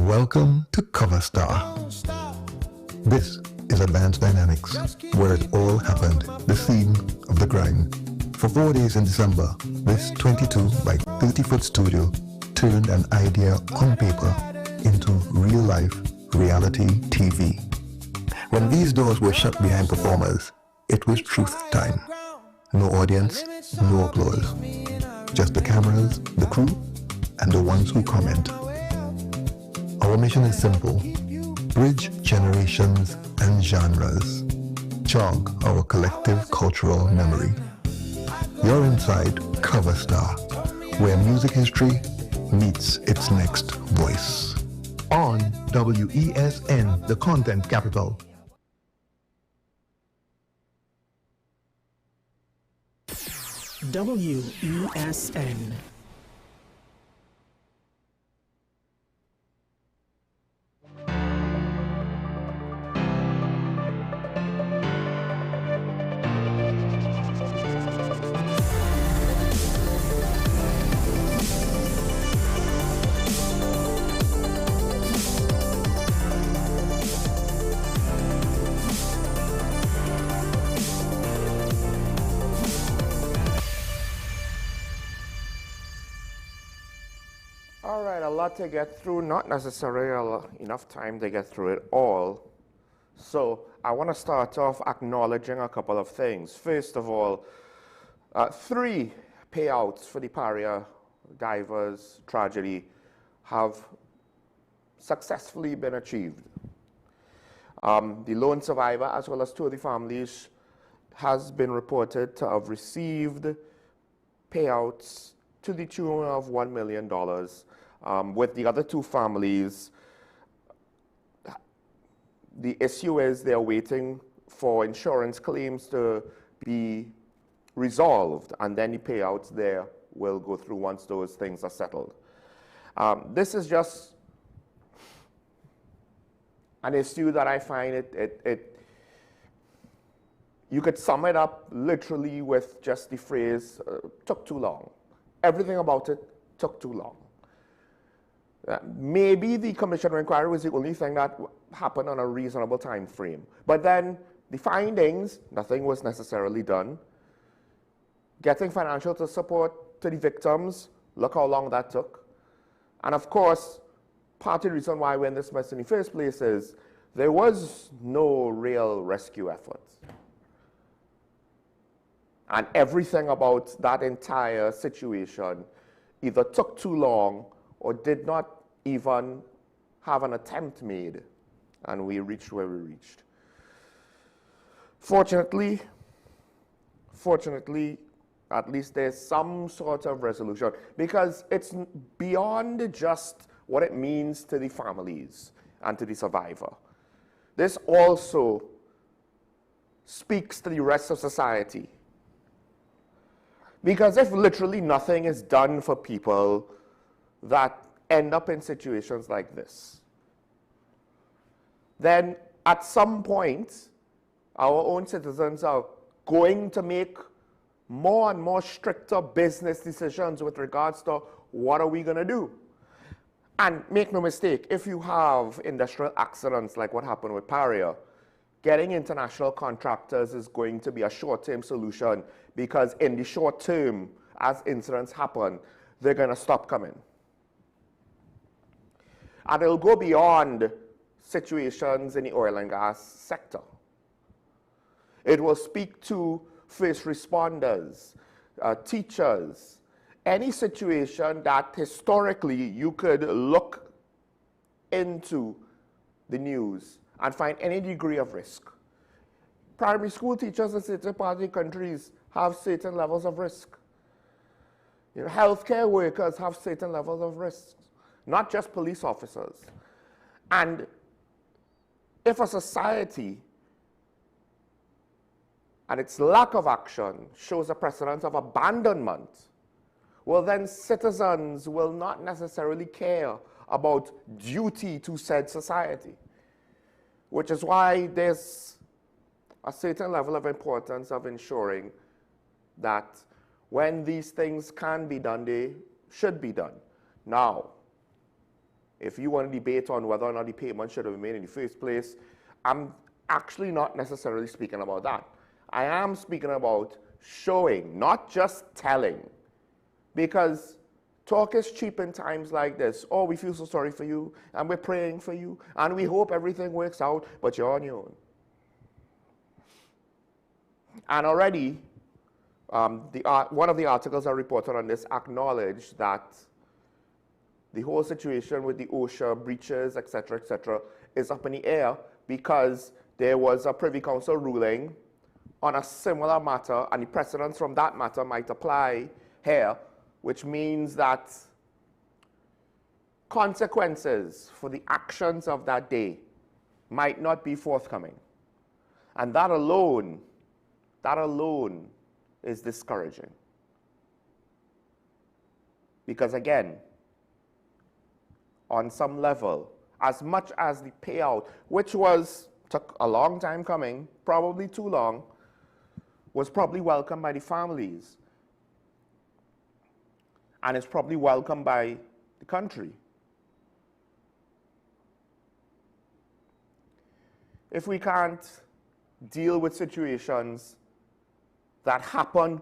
Welcome to Cover Star. This is Advanced Dynamics, where it all happened, the scene of the crime. For 4 days in December, this 22 by 30-foot studio turned an idea on paper into real-life reality TV. When these doors were shut behind performers, it was truth time. No audience, no applause. Just the cameras, the crew, and the ones who comment. Our mission is simple: bridge generations and genres. Jog our collective cultural memory. You're inside Cover Star, where music history meets its next voice. On WESN, the content capital. WESN. All right, a lot to get through, not necessarily enough time to get through it all. So I want to start off acknowledging a couple of things. First of all, 3 payouts for the Paria divers tragedy have successfully been achieved. The lone survivor, as well as 2 of the families, has been reported to have received payouts to the tune of $1 million. With the other 2 families, the issue is they're waiting for insurance claims to be resolved, and then the payouts there will go through once those things are settled. This is just an issue that I find you could sum it up literally with just the phrase, took too long. Everything about it took too long. Maybe the commission of inquiry was the only thing that happened on a reasonable time frame. But then the findings, nothing was necessarily done. Getting financial support to the victims, look how long that took. And of course, part of the reason why we're in this mess in the first place is there was no real rescue efforts. And everything about that entire situation either took too long or did not even have an attempt made, and we reached where we reached. Fortunately, at least there's some sort of resolution, because it's beyond just what it means to the families and to the survivor. This also speaks to the rest of society. Because if literally nothing is done for people that end up in situations like this, then at some point, our own citizens are going to make more and more stricter business decisions with regards to what are we going to do. And make no mistake, if you have industrial accidents like what happened with Paria, getting international contractors is going to be a short-term solution, because in the short term, as incidents happen, they're going to stop coming. And it'll go beyond situations in the oil and gas sector. It will speak to first responders, teachers, any situation that historically you could look into the news and find any degree of risk. Primary school teachers in certain parts of the countries have certain levels of risk. You know, healthcare workers have certain levels of risk, not just police officers. And if a society and its lack of action shows a precedent of abandonment, well, then citizens will not necessarily care about duty to said society, which is why there's a certain level of importance of ensuring that when these things can be done, they should be done. Now, if you want to debate on whether or not the payment should have been made in the first place, I'm actually not necessarily speaking about that. I am speaking about showing, not just telling. Because talk is cheap in times like this. Oh, we feel so sorry for you, and we're praying for you, and we hope everything works out, but you're on your own. And already, one of the articles I reported on this acknowledged that the whole situation with the OSHA breaches, et cetera, is up in the air because there was a Privy Council ruling on a similar matter, and the precedents from that matter might apply here, which means that consequences for the actions of that day might not be forthcoming. And that alone is discouraging. Because again, on some level, as much as the payout, which took a long time coming, probably too long, was probably welcomed by the families. And it's probably welcomed by the country. If we can't deal with situations that happen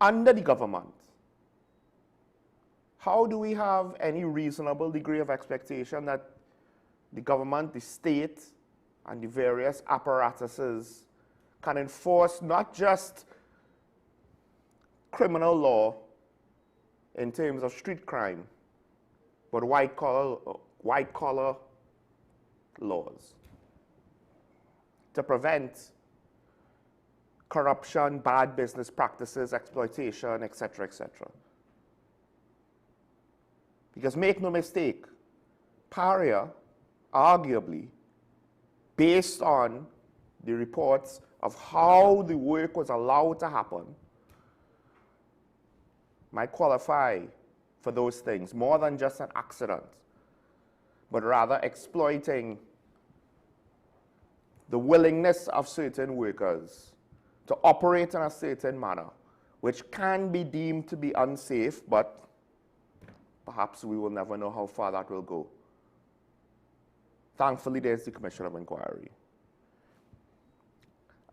under the government, how do we have any reasonable degree of expectation that the government, the state, and the various apparatuses can enforce not just criminal law in terms of street crime, but white collar laws to prevent corruption, bad business practices, exploitation, et cetera, et cetera? Because make no mistake, Paria, arguably, based on the reports of how the work was allowed to happen, might qualify for those things, more than just an accident, but rather exploiting the willingness of certain workers to operate in a certain manner, which can be deemed to be unsafe, but perhaps we will never know how far that will go. Thankfully, there's the Commission of Inquiry.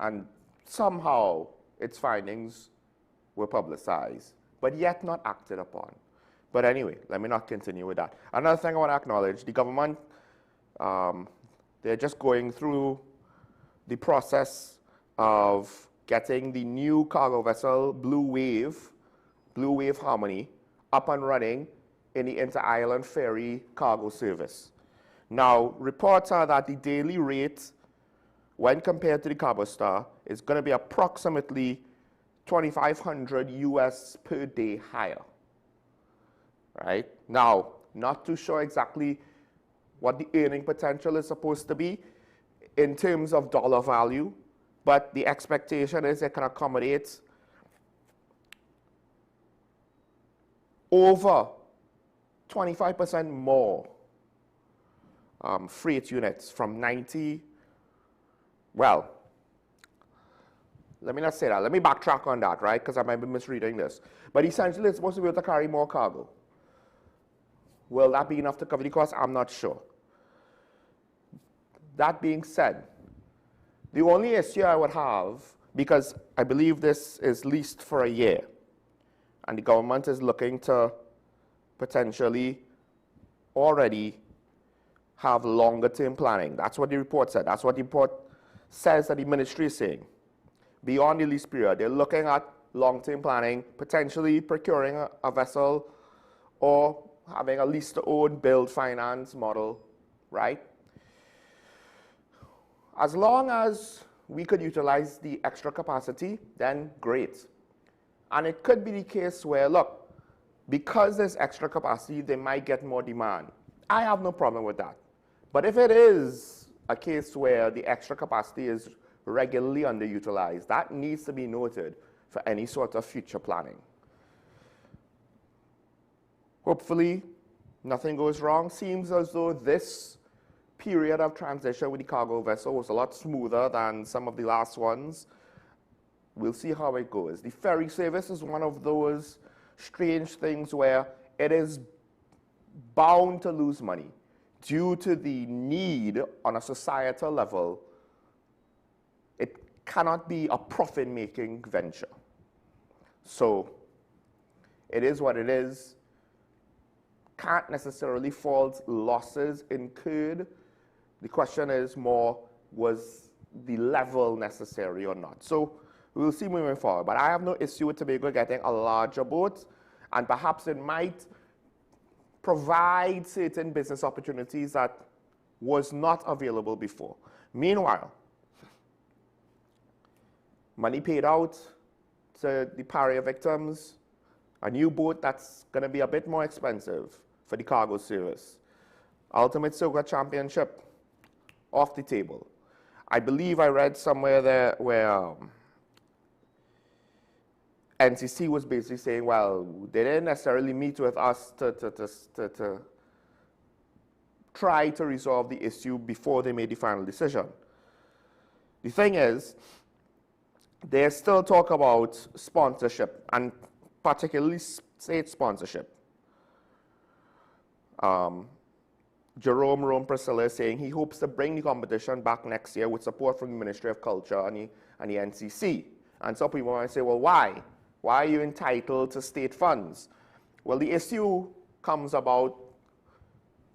And somehow its findings were publicized, but yet not acted upon. But anyway, let me not continue with that. Another thing I want to acknowledge, the government, they're just going through the process of getting the new cargo vessel, Blue Wave Harmony, up and running in the Inter-Island Ferry cargo service. Now, reports are that the daily rate, when compared to the Cargo Star, is going to be approximately $2,500 US per day higher. Right? Now, not too sure exactly what the earning potential is supposed to be in terms of dollar value, but the expectation is it can accommodate over 25% more freight units from 90. Well, let me not say that. Let me backtrack on that, right? Because I might be misreading this. But essentially, it's supposed to be able to carry more cargo. Will that be enough to cover the cost? I'm not sure. That being said, the only issue I would have, because I believe this is leased for a year, and the government is looking to potentially already have longer-term planning. That's what the report said. That's what the report says that the ministry is saying. Beyond the lease period, they're looking at long-term planning, potentially procuring a vessel or having a lease-to-own build finance model, right? As long as we could utilize the extra capacity, then great. And it could be the case where, look, because there's extra capacity, they might get more demand. I have no problem with that. But if it is a case where the extra capacity is regularly underutilized, that needs to be noted for any sort of future planning. Hopefully, nothing goes wrong. Seems as though this period of transition with the cargo vessel was a lot smoother than some of the last ones. We'll see how it goes. The ferry service is one of those strange things where it is bound to lose money due to the need on a societal level. It cannot be a profit-making venture. So it is what it is. Can't necessarily fault losses incurred. The question is more, was the level necessary or not? So we'll see moving forward. But I have no issue with Tobago getting a larger boat, and perhaps it might provide certain business opportunities that was not available before. Meanwhile, money paid out to the Paria victims, a new boat that's going to be a bit more expensive for the cargo service. Ultimate Soca Championship, off the table. I believe I read somewhere there where NCC was basically saying, well, they didn't necessarily meet with us to try to resolve the issue before they made the final decision. The thing is, they still talk about sponsorship, and particularly state sponsorship. Jerome Rome Priscilla is saying he hopes to bring the competition back next year with support from the Ministry of Culture and the NCC. And some people might say, well, why? Why are you entitled to state funds? Well, the issue comes about,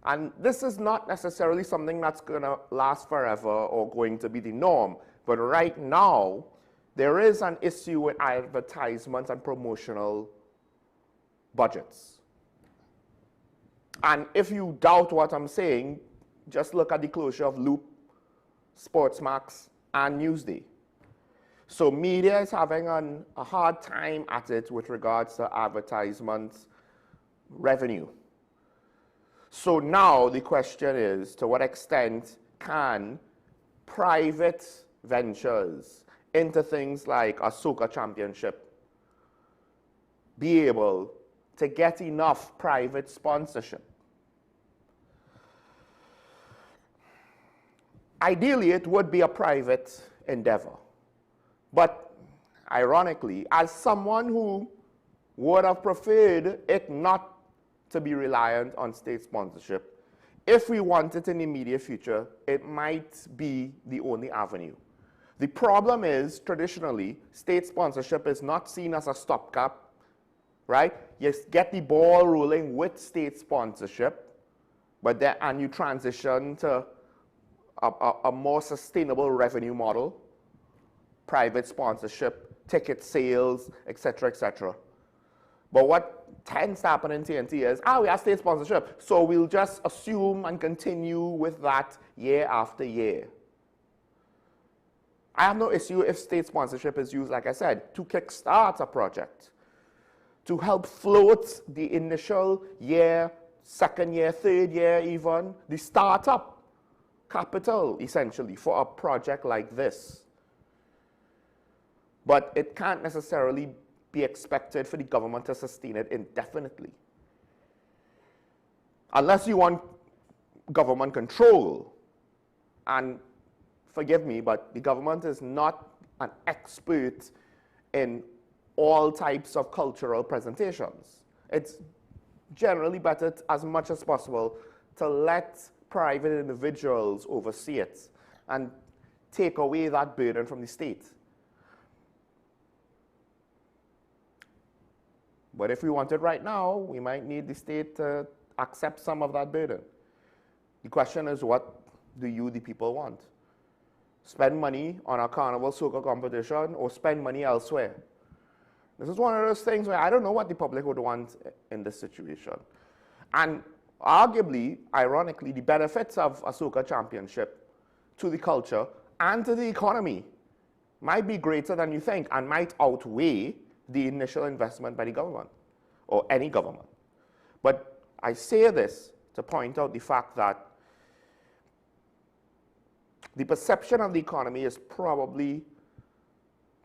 and this is not necessarily something that's going to last forever or going to be the norm, but right now, there is an issue with advertisements and promotional budgets. And if you doubt what I'm saying, just look at the closure of Loop, Sportsmax, and Newsday. So media is having a hard time at it with regards to advertisements revenue. So now the question is, to what extent can private ventures into things like a Soca Championship be able to get enough private sponsorship? Ideally, it would be a private endeavor. But ironically, as someone who would have preferred it not to be reliant on state sponsorship, if we want it in the immediate future, it might be the only avenue. The problem is, traditionally, state sponsorship is not seen as a stopgap, right? You get the ball rolling with state sponsorship, but then, and you transition to a more sustainable revenue model, private sponsorship, ticket sales, etc., etc. But what tends to happen in TNT is, we have state sponsorship, so we'll just assume and continue with that year after year. I have no issue if state sponsorship is used, like I said, to kickstart a project, to help float the initial year, second year, third year even, the startup capital, essentially, for a project like this. But it can't necessarily be expected for the government to sustain it indefinitely. Unless you want government control. And forgive me, but the government is not an expert in all types of cultural presentations. It's generally better, as much as possible, to let private individuals oversee it and take away that burden from the state. But if we want it right now, we might need the state to accept some of that burden. The question is, what do you, the people, want? Spend money on a carnival soca competition or spend money elsewhere? This is one of those things where I don't know what the public would want in this situation. And arguably, ironically, the benefits of a soca championship to the culture and to the economy might be greater than you think and might outweigh the initial investment by the government or any government. But I say this to point out the fact that the perception of the economy is probably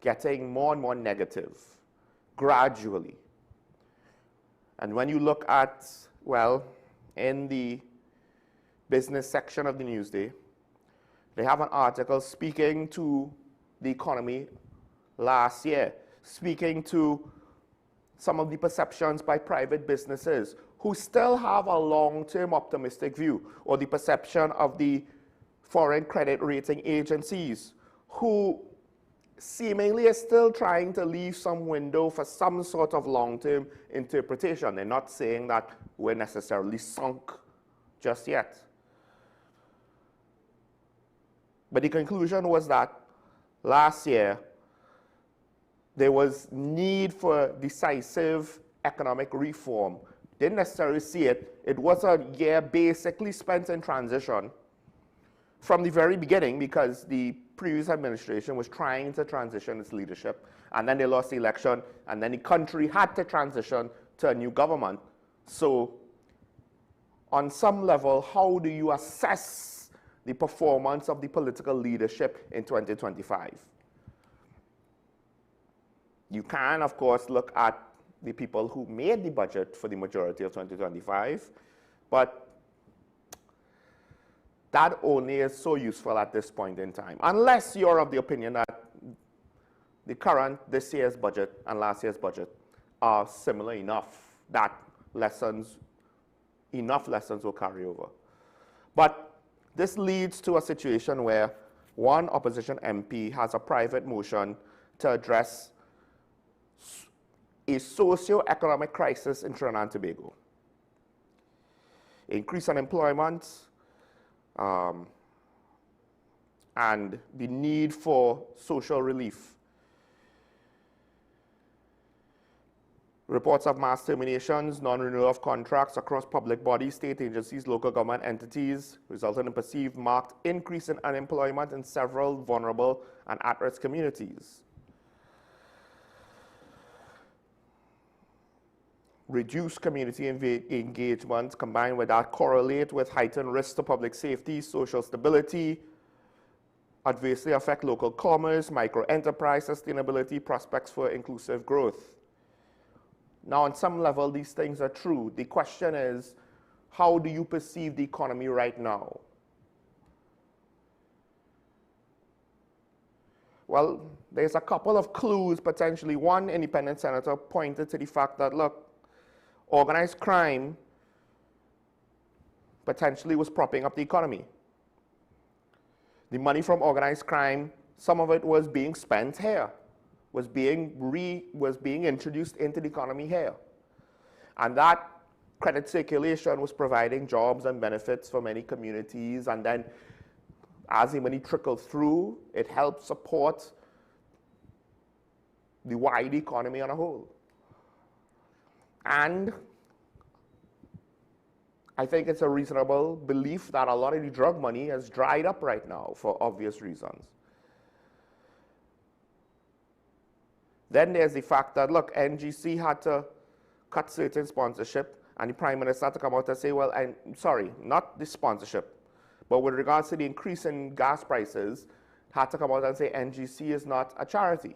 getting more and more negative gradually. And when you look at, well, in the business section of the Newsday. They have an article speaking to the economy last year, speaking to some of the perceptions by private businesses who still have a long-term optimistic view, or the perception of the foreign credit rating agencies who seemingly are still trying to leave some window for some sort of long-term interpretation. They're not saying that we're necessarily sunk just yet. But the conclusion was that last year, there was need for decisive economic reform. Didn't necessarily see it. It was a year basically spent in transition from the very beginning, because the previous administration was trying to transition its leadership, and then they lost the election, and then the country had to transition to a new government. So on some level, how do you assess the performance of the political leadership in 2025? You can, of course, look at the people who made the budget for the majority of 2025, but that only is so useful at this point in time, unless you're of the opinion that the current, this year's budget and last year's budget are similar enough that enough lessons will carry over. But this leads to a situation where one opposition MP has a private motion to address a socio-economic crisis in Trinidad and Tobago. Increased unemployment, and the need for social relief. Reports of mass terminations, non-renewal of contracts across public bodies, state agencies, local government entities, resulted in a perceived marked increase in unemployment in several vulnerable and at-risk communities. Reduced community engagement combined with that correlate with heightened risks to public safety, social stability, adversely affect local commerce, micro-enterprise sustainability, prospects for inclusive growth. Now, on some level, these things are true. The question is, how do you perceive the economy right now? Well, there's a couple of clues, potentially. One independent senator pointed to the fact that, look, organized crime potentially was propping up the economy. The money from organized crime, some of it was being spent here, was being introduced into the economy here. And that credit circulation was providing jobs and benefits for many communities, and then as the money trickled through, it helped support the wide economy on a whole. And I think it's a reasonable belief that a lot of the drug money has dried up right now for obvious reasons. Then there's the fact that, look, NGC had to cut certain sponsorship, and the Prime Minister had to come out and say, well, sorry, not the sponsorship, but with regards to the increase in gas prices, had to come out and say NGC is not a charity.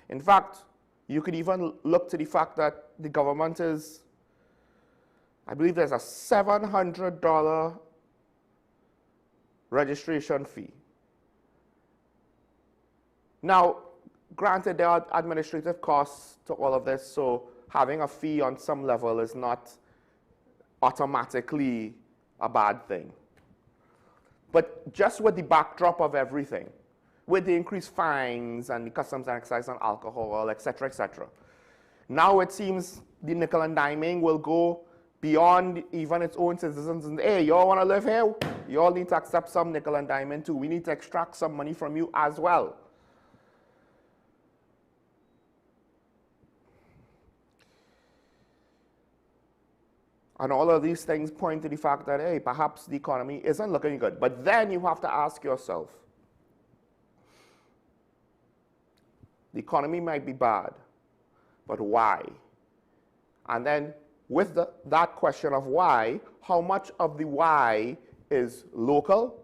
In fact, you could even look to the fact that the government is, I believe there's a $700 registration fee. Now, granted, there are administrative costs to all of this, so having a fee on some level is not automatically a bad thing. But just with the backdrop of everything, with the increased fines and the customs and excise on alcohol, et cetera, now it seems the nickel and diming will go beyond even its own citizens. And hey, y'all want to live here? You all need to accept some nickel and diamond too. We need to extract some money from you as well. And all of these things point to the fact that, hey, perhaps the economy isn't looking good. But then you have to ask yourself, the economy might be bad, but why? And then with that question of why, how much of the why is local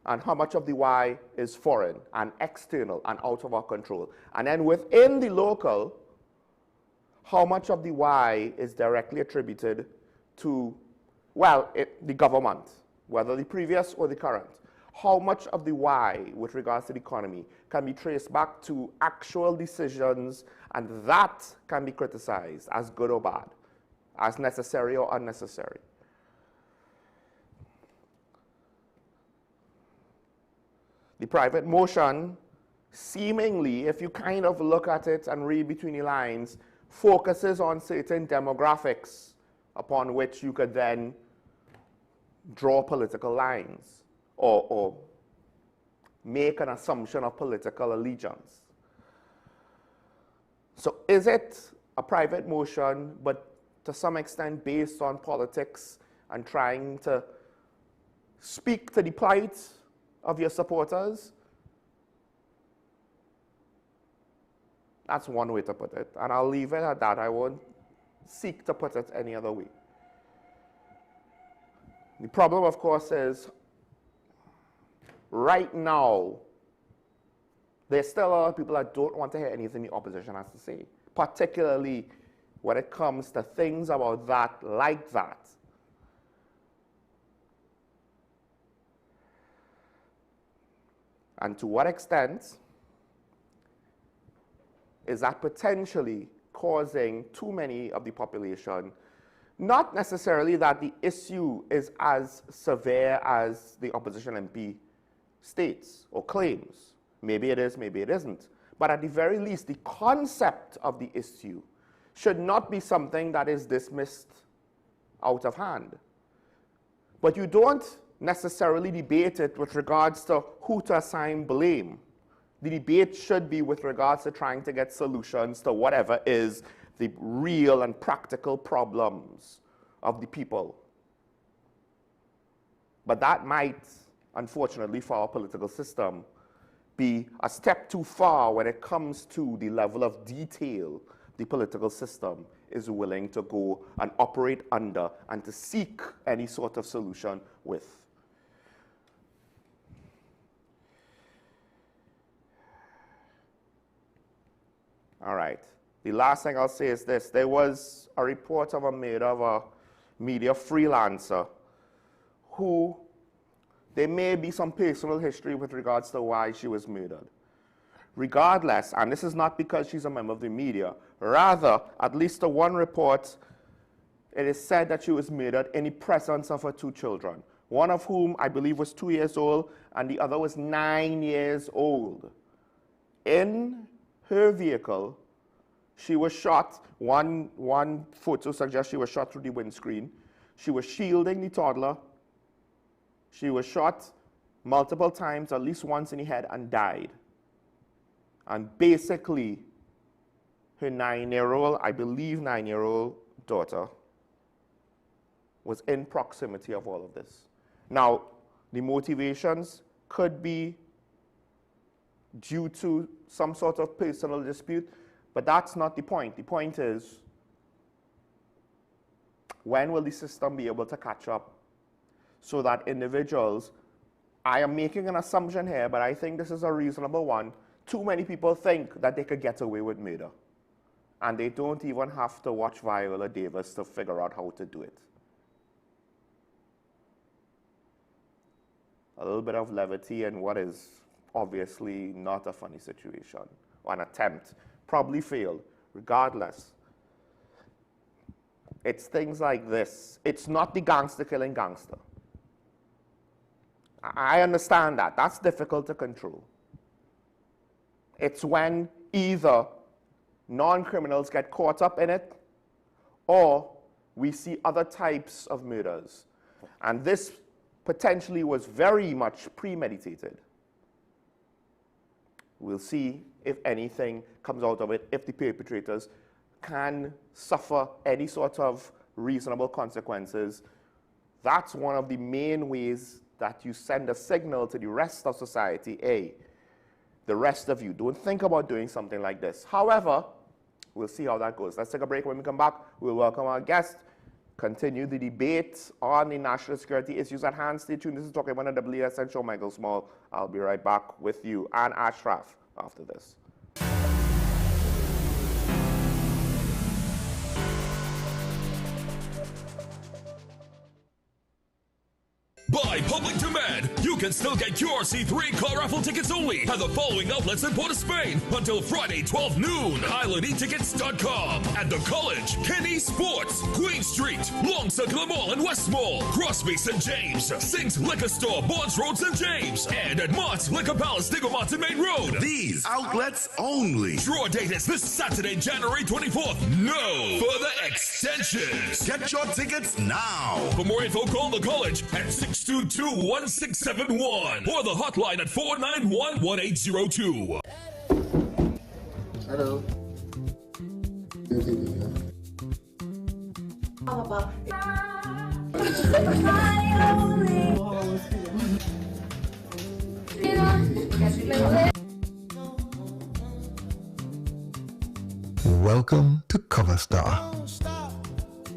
and how much of the why is foreign and external and out of our control? And then within the local, how much of the why is directly attributed to well, the government, whether the previous or the current, how much of the why with regards to the economy can be traced back to actual decisions, and that can be criticized as good or bad, as necessary or unnecessary. The private motion, seemingly, if you kind of look at it and read between the lines, focuses on certain demographics upon which you could then draw political lines or make an assumption of political allegiance. So is it a private motion, but to some extent based on politics and trying to speak to the plight of your supporters? That's one way to put it, and I'll leave it at that. I won't seek to put it any other way. The problem, of course, is right now, there's still a lot of people that don't want to hear anything the opposition has to say, particularly when it comes to things about that, like that. And to what extent is that potentially causing too many of the population, not necessarily that the issue is as severe as the opposition MP states or claims. Maybe it is, maybe it isn't. But at the very least, the concept of the issue should not be something that is dismissed out of hand. But you don't necessarily debate it with regards to who to assign blame. The debate should be with regards to trying to get solutions to whatever is the real and practical problems of the people. But that might, unfortunately for our political system, be a step too far when it comes to the level of detail the political system is willing to go and operate under and to seek any sort of solution with. All right. The last thing I'll say is this. There was a report of a murder of a media freelancer who there may be some personal history with regards to why she was murdered. Regardless, and this is not because she's a member of the media, rather, at least the one report, it is said that she was murdered in the presence of her two children, one of whom I believe was 2 years old and the other was 9 years old. In her vehicle, she was shot. One photo suggests she was shot through the windscreen. She was shielding the toddler. She was shot multiple times, at least once in the head, and died. And basically, her 9-year-old, I believe 9-year-old daughter was in proximity of all of this. Now, the motivations could be due to some sort of personal dispute, but that's not the point. The point is, when will the system be able to catch up so that individuals, I am making an assumption here, but I think this is a reasonable one, too many people think that they could get away with murder. And they don't even have to watch Viola Davis to figure out how to do it. A little bit of levity in what is obviously not a funny situation, or an attempt, probably failed, regardless. It's things like this. It's not the gangster killing gangster. I understand that. That's difficult to control. It's when either non-criminals get caught up in it, or we see other types of murders. And this potentially was very much premeditated. We'll see if anything comes out of it, if the perpetrators can suffer any sort of reasonable consequences. That's one of the main ways that you send a signal to the rest of society, hey, the rest of you, don't think about doing something like this. However, we'll see how that goes. Let's take a break. When we come back, we'll welcome our guest, continue the debate on the national security issues at hand. Stay tuned. This is Talking About the WSN show. Michael Small. I'll be right back with you and Ashraf after this. By public demand, you can still get your C3 car raffle tickets only at the following outlets in Port of Spain until Friday, 12 noon. IslandEtickets.com. At the College, Kenny Sports, Queen Street, Long Circular Mall and West Mall, Crosby St. James, Sinks Liquor Store, Bonds Road, St. James, and at Mart's Liquor Palace, Digger Martin Main Road. These outlets only. Draw date is this Saturday, January 24th. No further extensions. Get your tickets now. For more info, call the College at 622-1671 or the hotline at 491-1802. Hello. Welcome to Cover Star.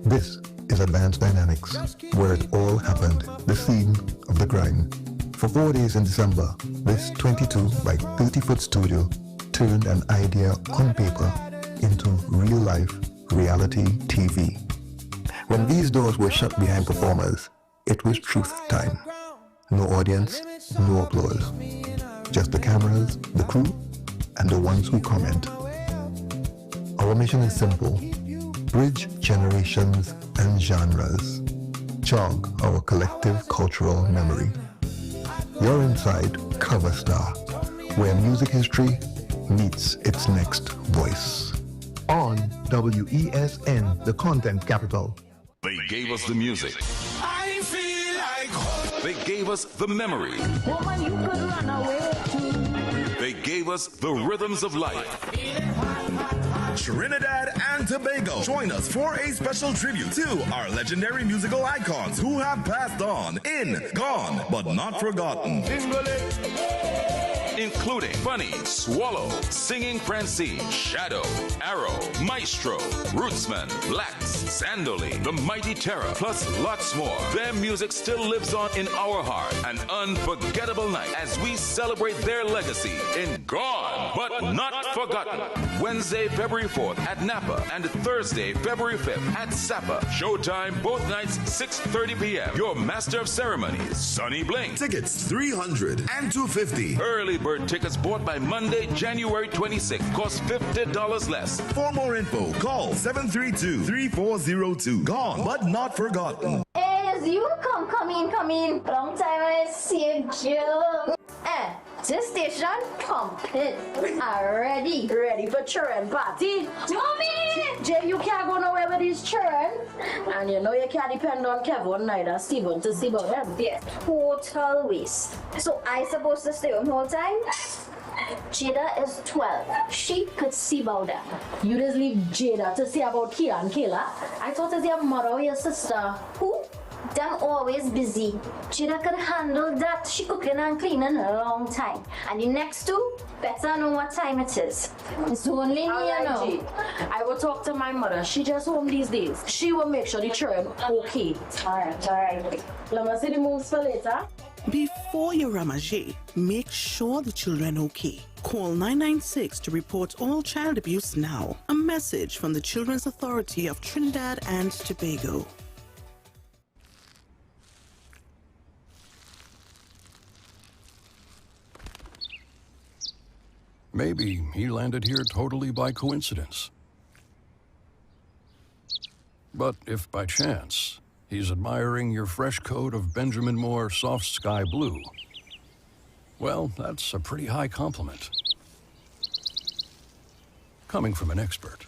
This is Advanced Dynamics, where it all happened, the scene of the grind. For 4 days in December, this 22 by 30-foot studio turned an idea on paper into real-life reality TV. When these doors were shut behind performers, it was truth time. No audience, no applause. Just the cameras, the crew, and the ones who comment. Our mission is simple. Bridge generations and genres. Jog our collective cultural memory. You're inside Cover Star, where music history meets its next voice. On WESN, the content capital. They gave us the music. I feel like home. They gave us the memory. Woman, you could run away too. They gave us the rhythms of life. Trinidad and Tobago. Join us for a special tribute to our legendary musical icons who have passed on, gone, but not forgotten. Including Bunny, Swallow, Singing Francine, Shadow, Arrow, Maestro, Rootsman, Blacks, Sandoli, The Mighty Terror, plus lots more. Their music still lives on in our heart. An unforgettable night as we celebrate their legacy in Gone, but Not Forgotten. Wednesday, February 4th at Napa and Thursday, February 5th at Sapa. Showtime both nights, 6:30 p.m. Your master of ceremonies, Sonny Bling. Tickets $300 and $250. Early bird tickets bought by Monday, January 26th cost $50 less. For more info, call 732-3402. Gone, but not forgotten. As you come in. Long time I see you. This station complete. Ready for children party. Mommy! Jay, you can't go nowhere with these children. And you know you can't depend on Kevin neither Steven to see about them. Yeah. Total waste. So I supposed to stay home the whole time? Jada is 12. She could see about them. You just leave Jada to see about Kira and Kayla? I thought it was your mother or your sister. Who? Them always busy. Jada could handle that. She cooking and cleaning a long time. And the next two better know what time it is. It's only me, you know. I will talk to my mother. She just home these days. She will make sure the children okay. Alright. Let me see the moves for later. Before you ramage, make sure the children okay. Call 996 to report all child abuse now. A message from the Children's Authority of Trinidad and Tobago. Maybe he landed here totally by coincidence. But if by chance he's admiring your fresh coat of Benjamin Moore soft sky blue, well, that's a pretty high compliment. Coming from an expert.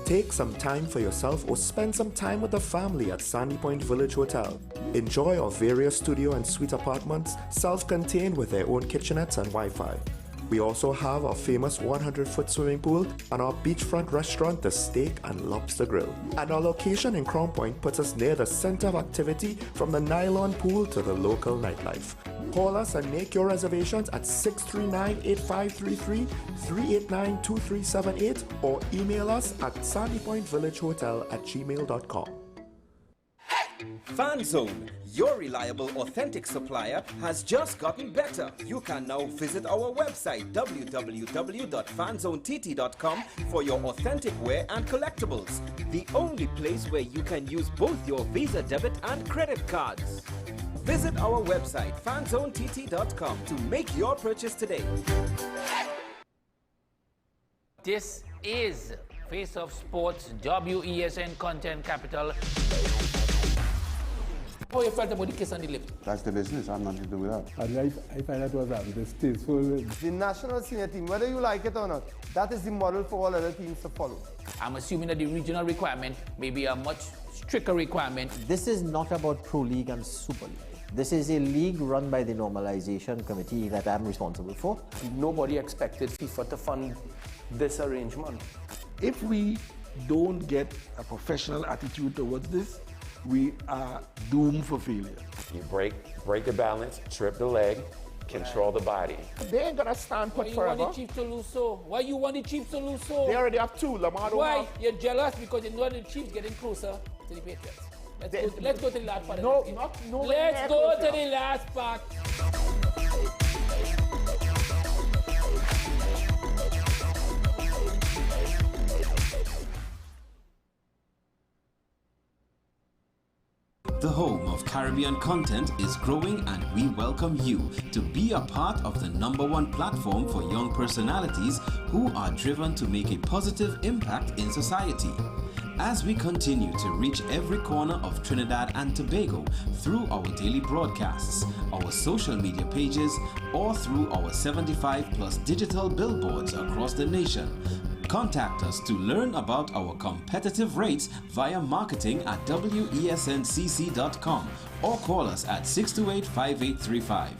Take some time for yourself or spend some time with the family at Sandy Point Village Hotel. Enjoy our various studio and suite apartments, self-contained with their own kitchenettes and Wi-Fi. We also have our famous 100-foot swimming pool and our beachfront restaurant, the Steak and Lobster Grill. And our location in Crown Point puts us near the center of activity from the nylon pool to the local nightlife. Call us and make your reservations at 639-8533, 389-2378 or email us at sandypointvillagehotel@gmail.com. FanZone, your reliable, authentic supplier, has just gotten better. You can now visit our website www.fanzonett.com for your authentic wear and collectibles. The only place where you can use both your Visa debit and credit cards. Visit our website fanzonett.com to make your purchase today. This is Face of Sports, WESN Content Capital. How you felt about the kiss on the lip? That's the business. I'm nothing to do with that. I find that was distasteful. The national senior team, whether you like it or not, that is the model for all other teams to follow. I'm assuming that the regional requirement may be a much stricter requirement. This is not about Pro League and Super League. This is a league run by the Normalization Committee that I'm responsible for. Nobody expected FIFA to fund this arrangement. If we don't get a professional attitude towards this, we are doomed for failure. You break the balance, trip the leg, control the body. They ain't gonna stand put forever. Why you want the Chiefs to lose so? Why you want the Chiefs to lose so? They already have two. Lamar don't Why? have. You're jealous because you know the Chiefs getting closer to the Patriots. Let's go to the last part. No, of the not Let's go to the last part. The home of Caribbean content is growing, and we welcome you to be a part of the #1 platform for young personalities who are driven to make a positive impact in society. As we continue to reach every corner of Trinidad and Tobago through our daily broadcasts, our social media pages, or through our 75+ digital billboards across the nation, contact us to learn about our competitive rates via marketing at wesncc.com or call us at 628-5835.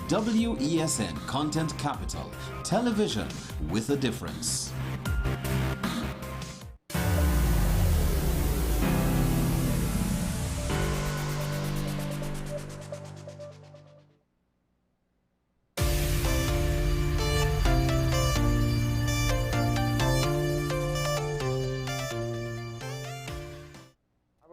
WESN Content Capital, television with a difference.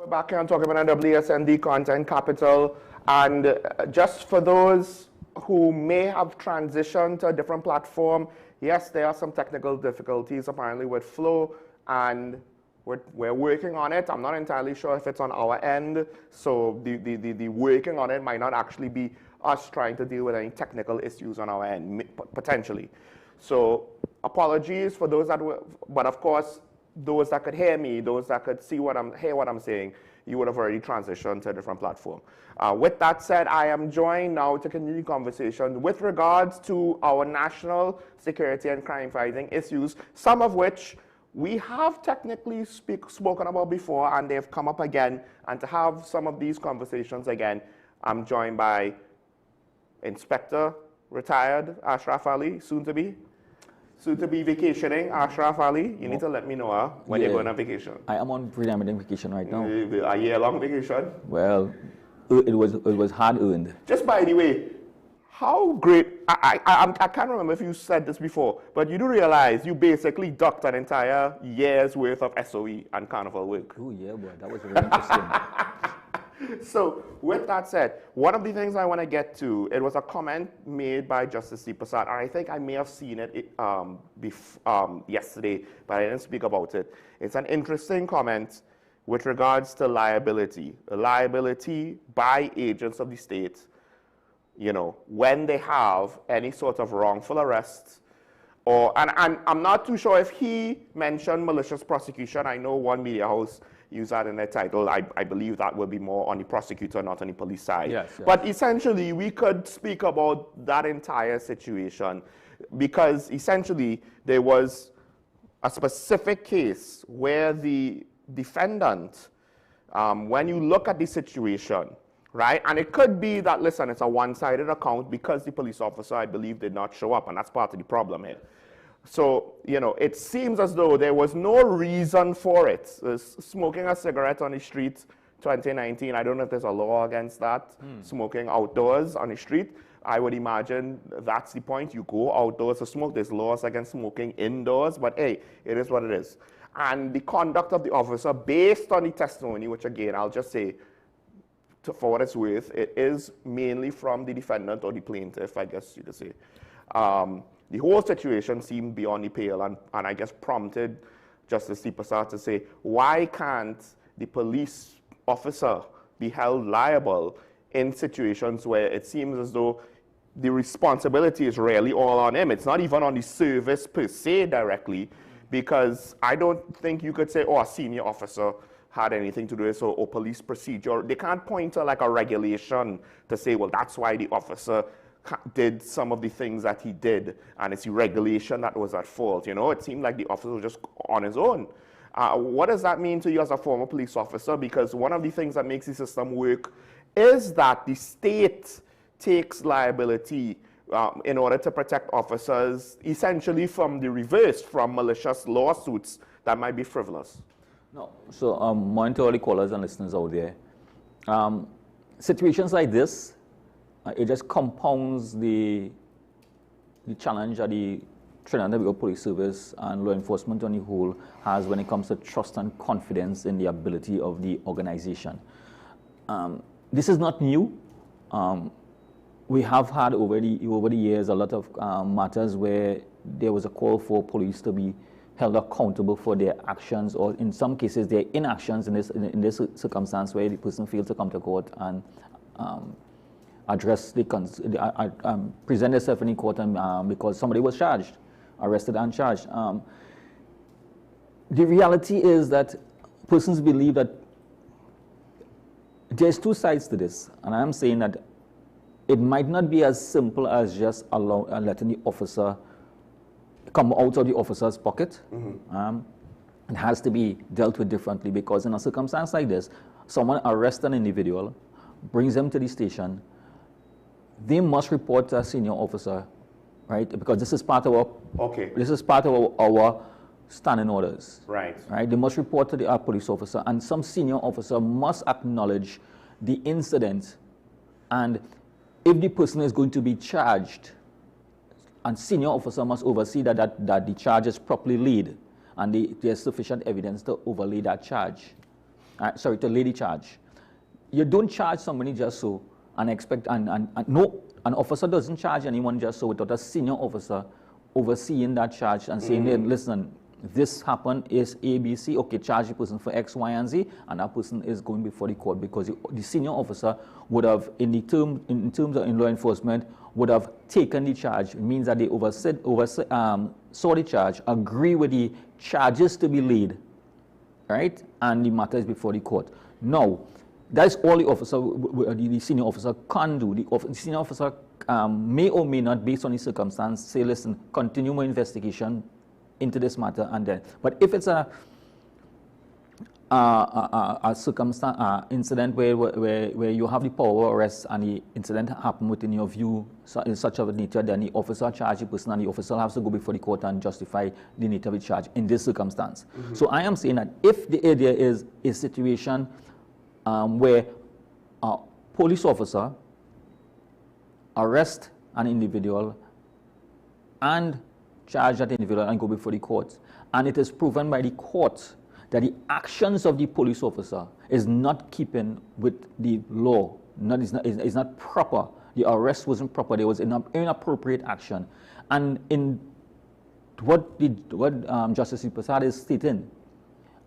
Back here and talking about WSND Content Capital, and just for those who may have transitioned to a different platform, yes, there are some technical difficulties apparently with Flow, and we're working on it. I'm not entirely sure if it's on our end, so the working on it might not actually be us trying to deal with any technical issues on our end, potentially. So apologies for those that were, but of course, those that could hear me, those that could hear what I'm saying, you would have already transitioned to a different platform. With that said, I am joined now to continue the conversation with regards to our national security and crime fighting issues, some of which we have technically spoken about before, and they've come up again. And to have some of these conversations again, I'm joined by Inspector Retired Ashraf Ali, soon to be vacationing. Ashraf Ali, you need to let me know when you're going on vacation. I am on preeminent vacation right now. A year-long vacation? Well, it was hard-earned. Just by the way, how great, I can't remember if you said this before, but you do realize you basically ducked an entire year's worth of SOE and carnival work. Oh yeah, boy, that was very interesting. So, with that said, one of the things I want to get to, it was a comment made by Justice C. Prasad, and I think I may have seen it yesterday, but I didn't speak about it. It's an interesting comment with regards to liability. Liability by agents of the state, you know, when they have any sort of wrongful arrest, and I'm not too sure if he mentioned malicious prosecution. I know one media house use that in their title. I believe that will be more on the prosecutor, not on the police side. Yes. But essentially, we could speak about that entire situation because essentially there was a specific case where the defendant, when you look at the situation, right, and it could be that, listen, it's a one-sided account because the police officer, I believe, did not show up, and that's part of the problem here. So, you know, it seems as though there was no reason for it. Smoking a cigarette on the street, 2019, I don't know if there's a law against that. Smoking outdoors on the street, I would imagine that's the point. You go outdoors to smoke. There's laws against smoking indoors, but hey, it is what it is. And the conduct of the officer, based on the testimony, which again, I'll just say, for what it's worth, it is mainly from the defendant or the plaintiff, I guess you could say. The whole situation seemed beyond the pale and I guess prompted Justice Tipasa to say, why can't the police officer be held liable in situations where it seems as though the responsibility is really all on him? It's not even on the service per se directly, because I don't think you could say, oh, a senior officer had anything to do with it, or police procedure. They can't point to like a regulation to say, well, that's why the officer did some of the things that he did, and it's the regulation that was at fault. You know, it seemed like the officer was just on his own. What does that mean to you as a former police officer? Because one of the things that makes the system work is that the state takes liability in order to protect officers, essentially from the reverse, from malicious lawsuits that might be frivolous. No. So, more to all the callers and listeners out there, situations like this, it just compounds the challenge that the Trinidad and Tobago Police Service and law enforcement on the whole has when it comes to trust and confidence in the ability of the organization. This is not new. We have had over the years a lot of matters where there was a call for police to be held accountable for their actions, or in some cases their inactions in this circumstance where the person failed to come to court and address present themselves in the court because somebody was charged, arrested and charged. The reality is that persons believe that there's two sides to this, and I'm saying that it might not be as simple as just letting the officer come out of the officer's pocket. It has to be dealt with differently, because in a circumstance like this, someone arrests an individual, brings them to the station, they must report to a senior officer, right? Because this is part of our standing orders. Right. They must report to the police officer, and some senior officer must acknowledge the incident, and if the person is going to be charged, and senior officer must oversee that the charge is properly laid, and there's sufficient evidence to overlay that charge. To lay the charge. You don't charge somebody just so and expect, no, an officer doesn't charge anyone just so without a senior officer overseeing that charge and saying, hey, listen, this happened, is ABC, okay, charge the person for X, Y, and Z, and that person is going before the court, because the senior officer would have, in terms of law enforcement, would have taken the charge. It means that they saw the charge, agree with the charges to be laid, right? And the matter is before the court. Now, that's all the senior officer can do. The senior officer may or may not, based on the circumstance, say, listen, continue my investigation into this matter, and then. But if it's a circumstance, incident where you have the power of arrest and the incident happened within your view in such a nature, then the officer charges the person and the officer has to go before the court and justify the nature of the charge in this circumstance. So I am saying that if there is a situation where a police officer arrests an individual and charge that individual and go before the court, and it is proven by the court that the actions of the police officer is not keeping with the law, is not proper, the arrest wasn't proper, there was an inappropriate action, and in what Justice Prasad is stating,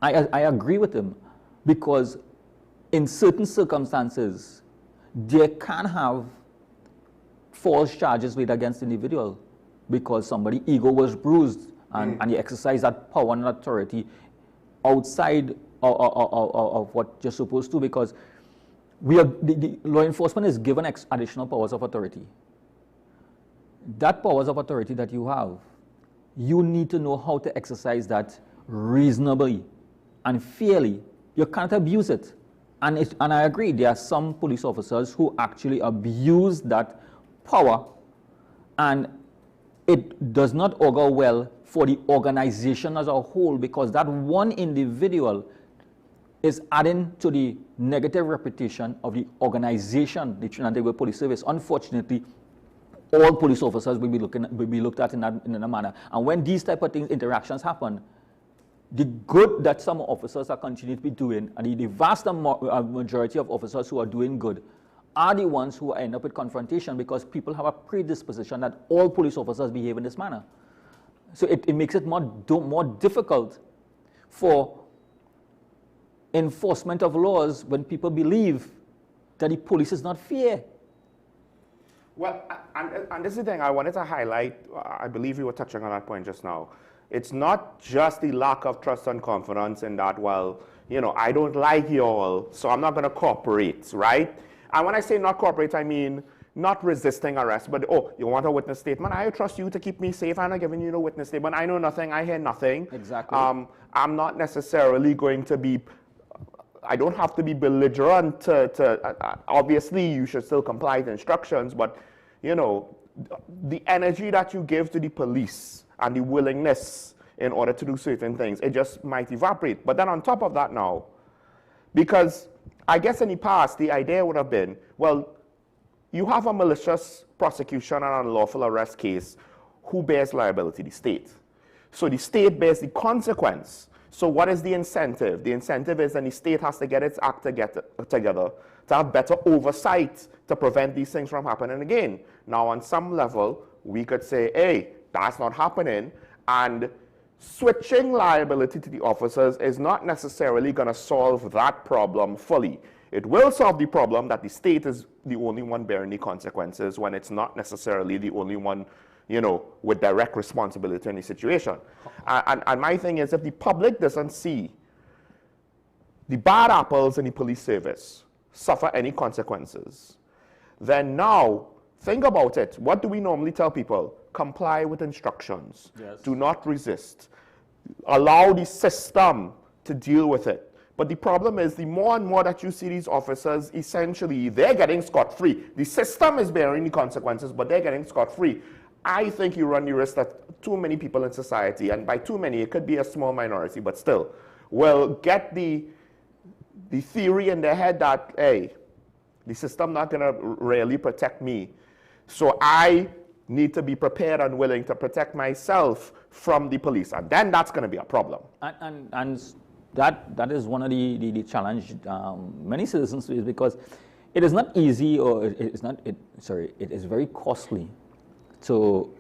I agree with him, because in certain circumstances there can have false charges laid against the individual because somebody's ego was bruised and he exercised that power and authority outside of what you're supposed to, because the law enforcement is given additional powers of authority. That powers of authority that you have, you need to know how to exercise that reasonably and fairly. You can't abuse it. And I agree, there are some police officers who actually abuse that power, and it does not augur well for the organization as a whole, because that one individual is adding to the negative reputation of the organization, the Trinidad and Tobago Police Service. Unfortunately, all police officers will be looked at in that manner. And when these type of interactions happen, the good that some officers are continuing to be doing, and the vast majority of officers who are doing good, are the ones who end up with confrontation because people have a predisposition that all police officers behave in this manner. So it makes it more difficult for enforcement of laws when people believe that the police is not fair. Well, and this is the thing I wanted to highlight. I believe you were touching on that point just now. It's not just the lack of trust and confidence in that, well, you know, I don't like you all, so I'm not going to cooperate, right? And when I say not cooperate, I mean not resisting arrest, but, oh, you want a witness statement? I trust you to keep me safe. I'm not giving you no witness statement. I know nothing. I hear nothing. Exactly. I'm not necessarily going to be, I don't have to be belligerent obviously, you should still comply to instructions, but, you know, the energy that you give to the police and the willingness in order to do certain things, it just might evaporate. But then on top of that now, because I guess in the past, the idea would have been, well, you have a malicious prosecution and an unlawful arrest case, who bears liability? The state. So the state bears the consequence. So what is the incentive? The incentive is that the state has to get its act together to have better oversight to prevent these things from happening again. Now, on some level, we could say, hey, that's not happening, and switching liability to the officers is not necessarily going to solve that problem fully. It will solve the problem that the state is the only one bearing the consequences when it's not necessarily the only one, you know, with direct responsibility in the situation. And my thing is, if the public doesn't see the bad apples in the police service suffer any consequences, then now, think about it. What do we normally tell people? Comply with instructions. Yes. Do not resist. Allow the system to deal with it. But the problem is, the more and more that you see these officers, essentially, they're getting scot-free. The system is bearing the consequences, but they're getting scot-free. I think you run the risk that too many people in society, and by too many, it could be a small minority, but still, will get the theory in their head that, hey, the system not going to really protect me. So I need to be prepared and willing to protect myself from the police. And then that's going to be a problem. And that is one of the challenge many citizens face, because it is not easy, or it is very costly to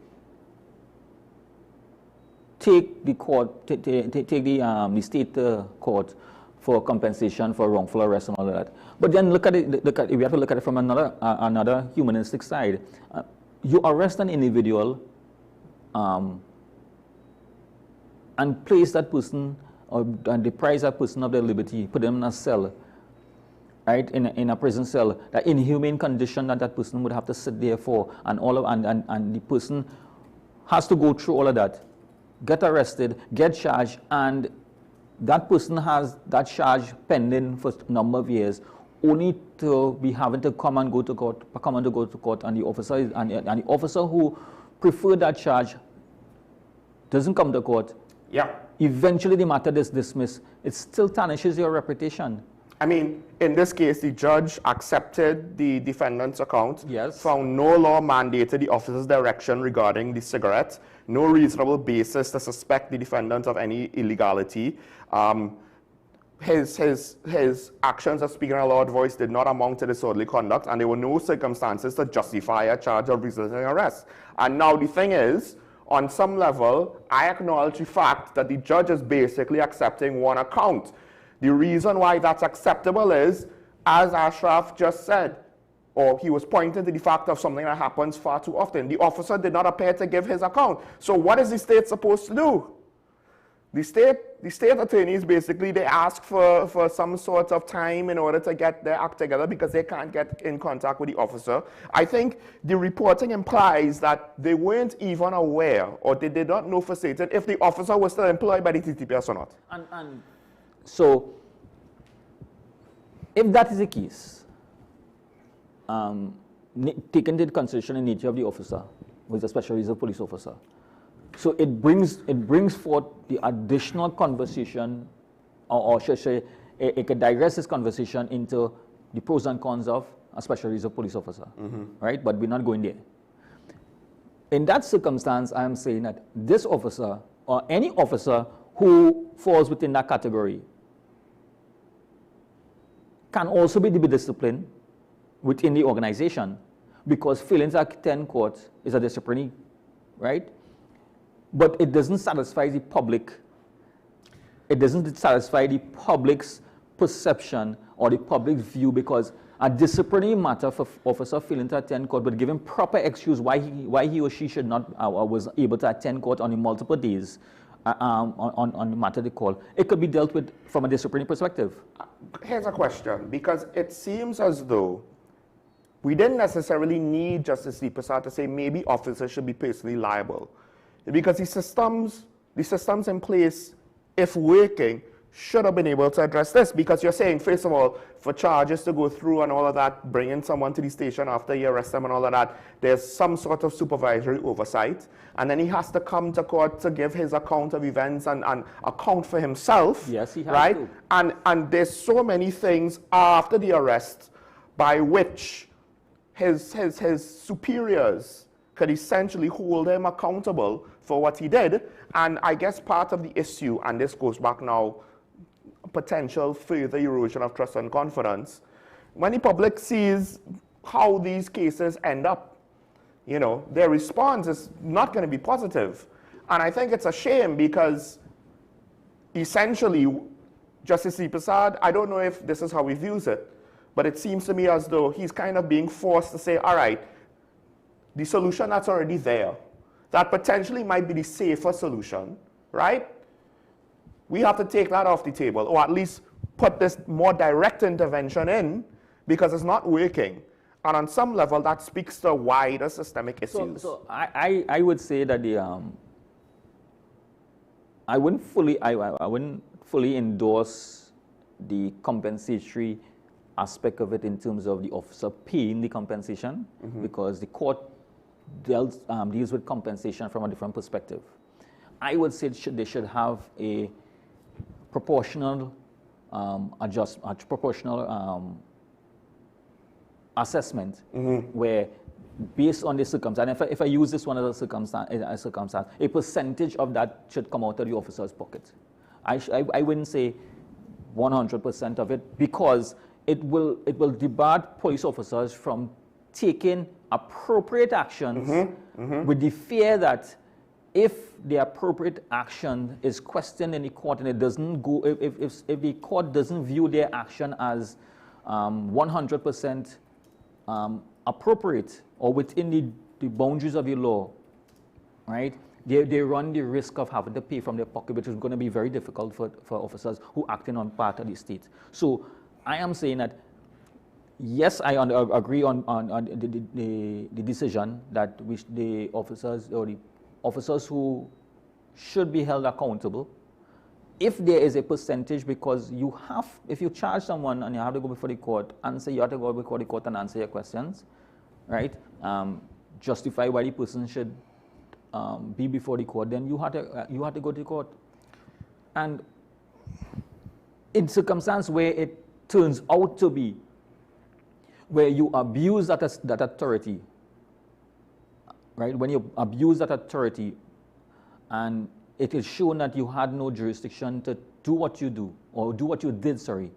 take the court, take the state court for compensation for wrongful arrest and all of that. But then we have to look at it from another humanistic side. You arrest an individual and place that person, and deprive that person of their liberty, put them in a cell, right, in a prison cell, that inhumane condition that person would have to sit there for, and the person has to go through all of that, get arrested, get charged, and that person has that charge pending for a number of years, only to be having to come and go to court, and the officer who preferred that charge doesn't come to court. Yeah. Eventually the matter is dismissed. It still tarnishes your reputation. I mean, in this case, the judge accepted the defendant's account, yes, found no law mandated the officer's direction regarding the cigarette, no reasonable basis to suspect the defendant of any illegality. His actions of speaking a loud voice did not amount to disorderly conduct, and there were no circumstances to justify a charge of resisting arrest. And now the thing is, on some level, I acknowledge the fact that the judge is basically accepting one account. The reason why that's acceptable is, as Ashraf just said, or he was pointing to the fact of something that happens far too often. The officer did not appear to give his account. So what is the state supposed to do? The state attorneys, basically, they ask for some sort of time in order to get their act together because they can't get in contact with the officer. I think the reporting implies that they weren't even aware, or they did not know for certain if the officer was still employed by the TTPS or not. And so, if that is the case, taking into consideration the nature of the officer, who is a special reserve police officer, so it brings forth the additional conversation, or should I say, it could digress this conversation into the pros and cons of a special reserve police officer, right? But we're not going there. In that circumstance, I am saying that this officer, or any officer who falls within that category can also be disciplined within the organization, because failing to attend court is a disciplinary, right? But it doesn't satisfy the public. It doesn't satisfy the public's perception or the public view, because a disciplinary matter for officer failing to attend court, but given proper excuse why he or she should not was able to attend court on the multiple days on the matter they call, it could be dealt with from a disciplinary perspective. Here's a question, because it seems as though we didn't necessarily need Justice Lee Prasad to say maybe officers should be personally liable, because the systems in place, if working, should have been able to address this. Because you're saying, first of all, for charges to go through and all of that, bringing someone to the station after you arrest them and all of that, there's some sort of supervisory oversight, and then he has to come to court to give his account of events and account for himself. Yes, he has right? to. And there's so many things after the arrest by which his superiors could essentially hold him accountable for what he did. And I guess part of the issue, and this goes back now, potential further erosion of trust and confidence, when the public sees how these cases end up, you know, their response is not going to be positive. And I think it's a shame, because essentially Justice Lee Prasad, I don't know if this is how he views it, but it seems to me as though he's kind of being forced to say, all right, the solution that's already there, that potentially might be the safer solution, right? We have to take that off the table, or at least put this more direct intervention in, because it's not working. And on some level, that speaks to wider systemic issues. So I would say that I wouldn't fully endorse the compensatory aspect of it in terms of the officer paying the compensation, because the court deals with compensation from a different perspective. I would say they should have a proportional assessment, where based on the circumstance, if I use this one as a circumstance, a percentage of that should come out of the officer's pocket. I wouldn't say 100% of it, because it will debar police officers from taking appropriate actions with the fear that if the appropriate action is questioned in the court and it doesn't go, if the court doesn't view their action as 100% appropriate or within the boundaries of the law, right, they run the risk of having to pay from their pocket, which is going to be very difficult for officers who acting on part of the state. So I am saying that, yes, I agree on the decision that the officers or the officers who should be held accountable, if there is a percentage, because if you charge someone and you have to go before the court, you have to go before the court and answer your questions, right? Justify why the person should be before the court, then you have to go to the court. And in circumstance where it turns out to be where you abuse that authority, right? When you abuse that authority and it is shown that you had no jurisdiction to do what you do, or do what you did, sorry,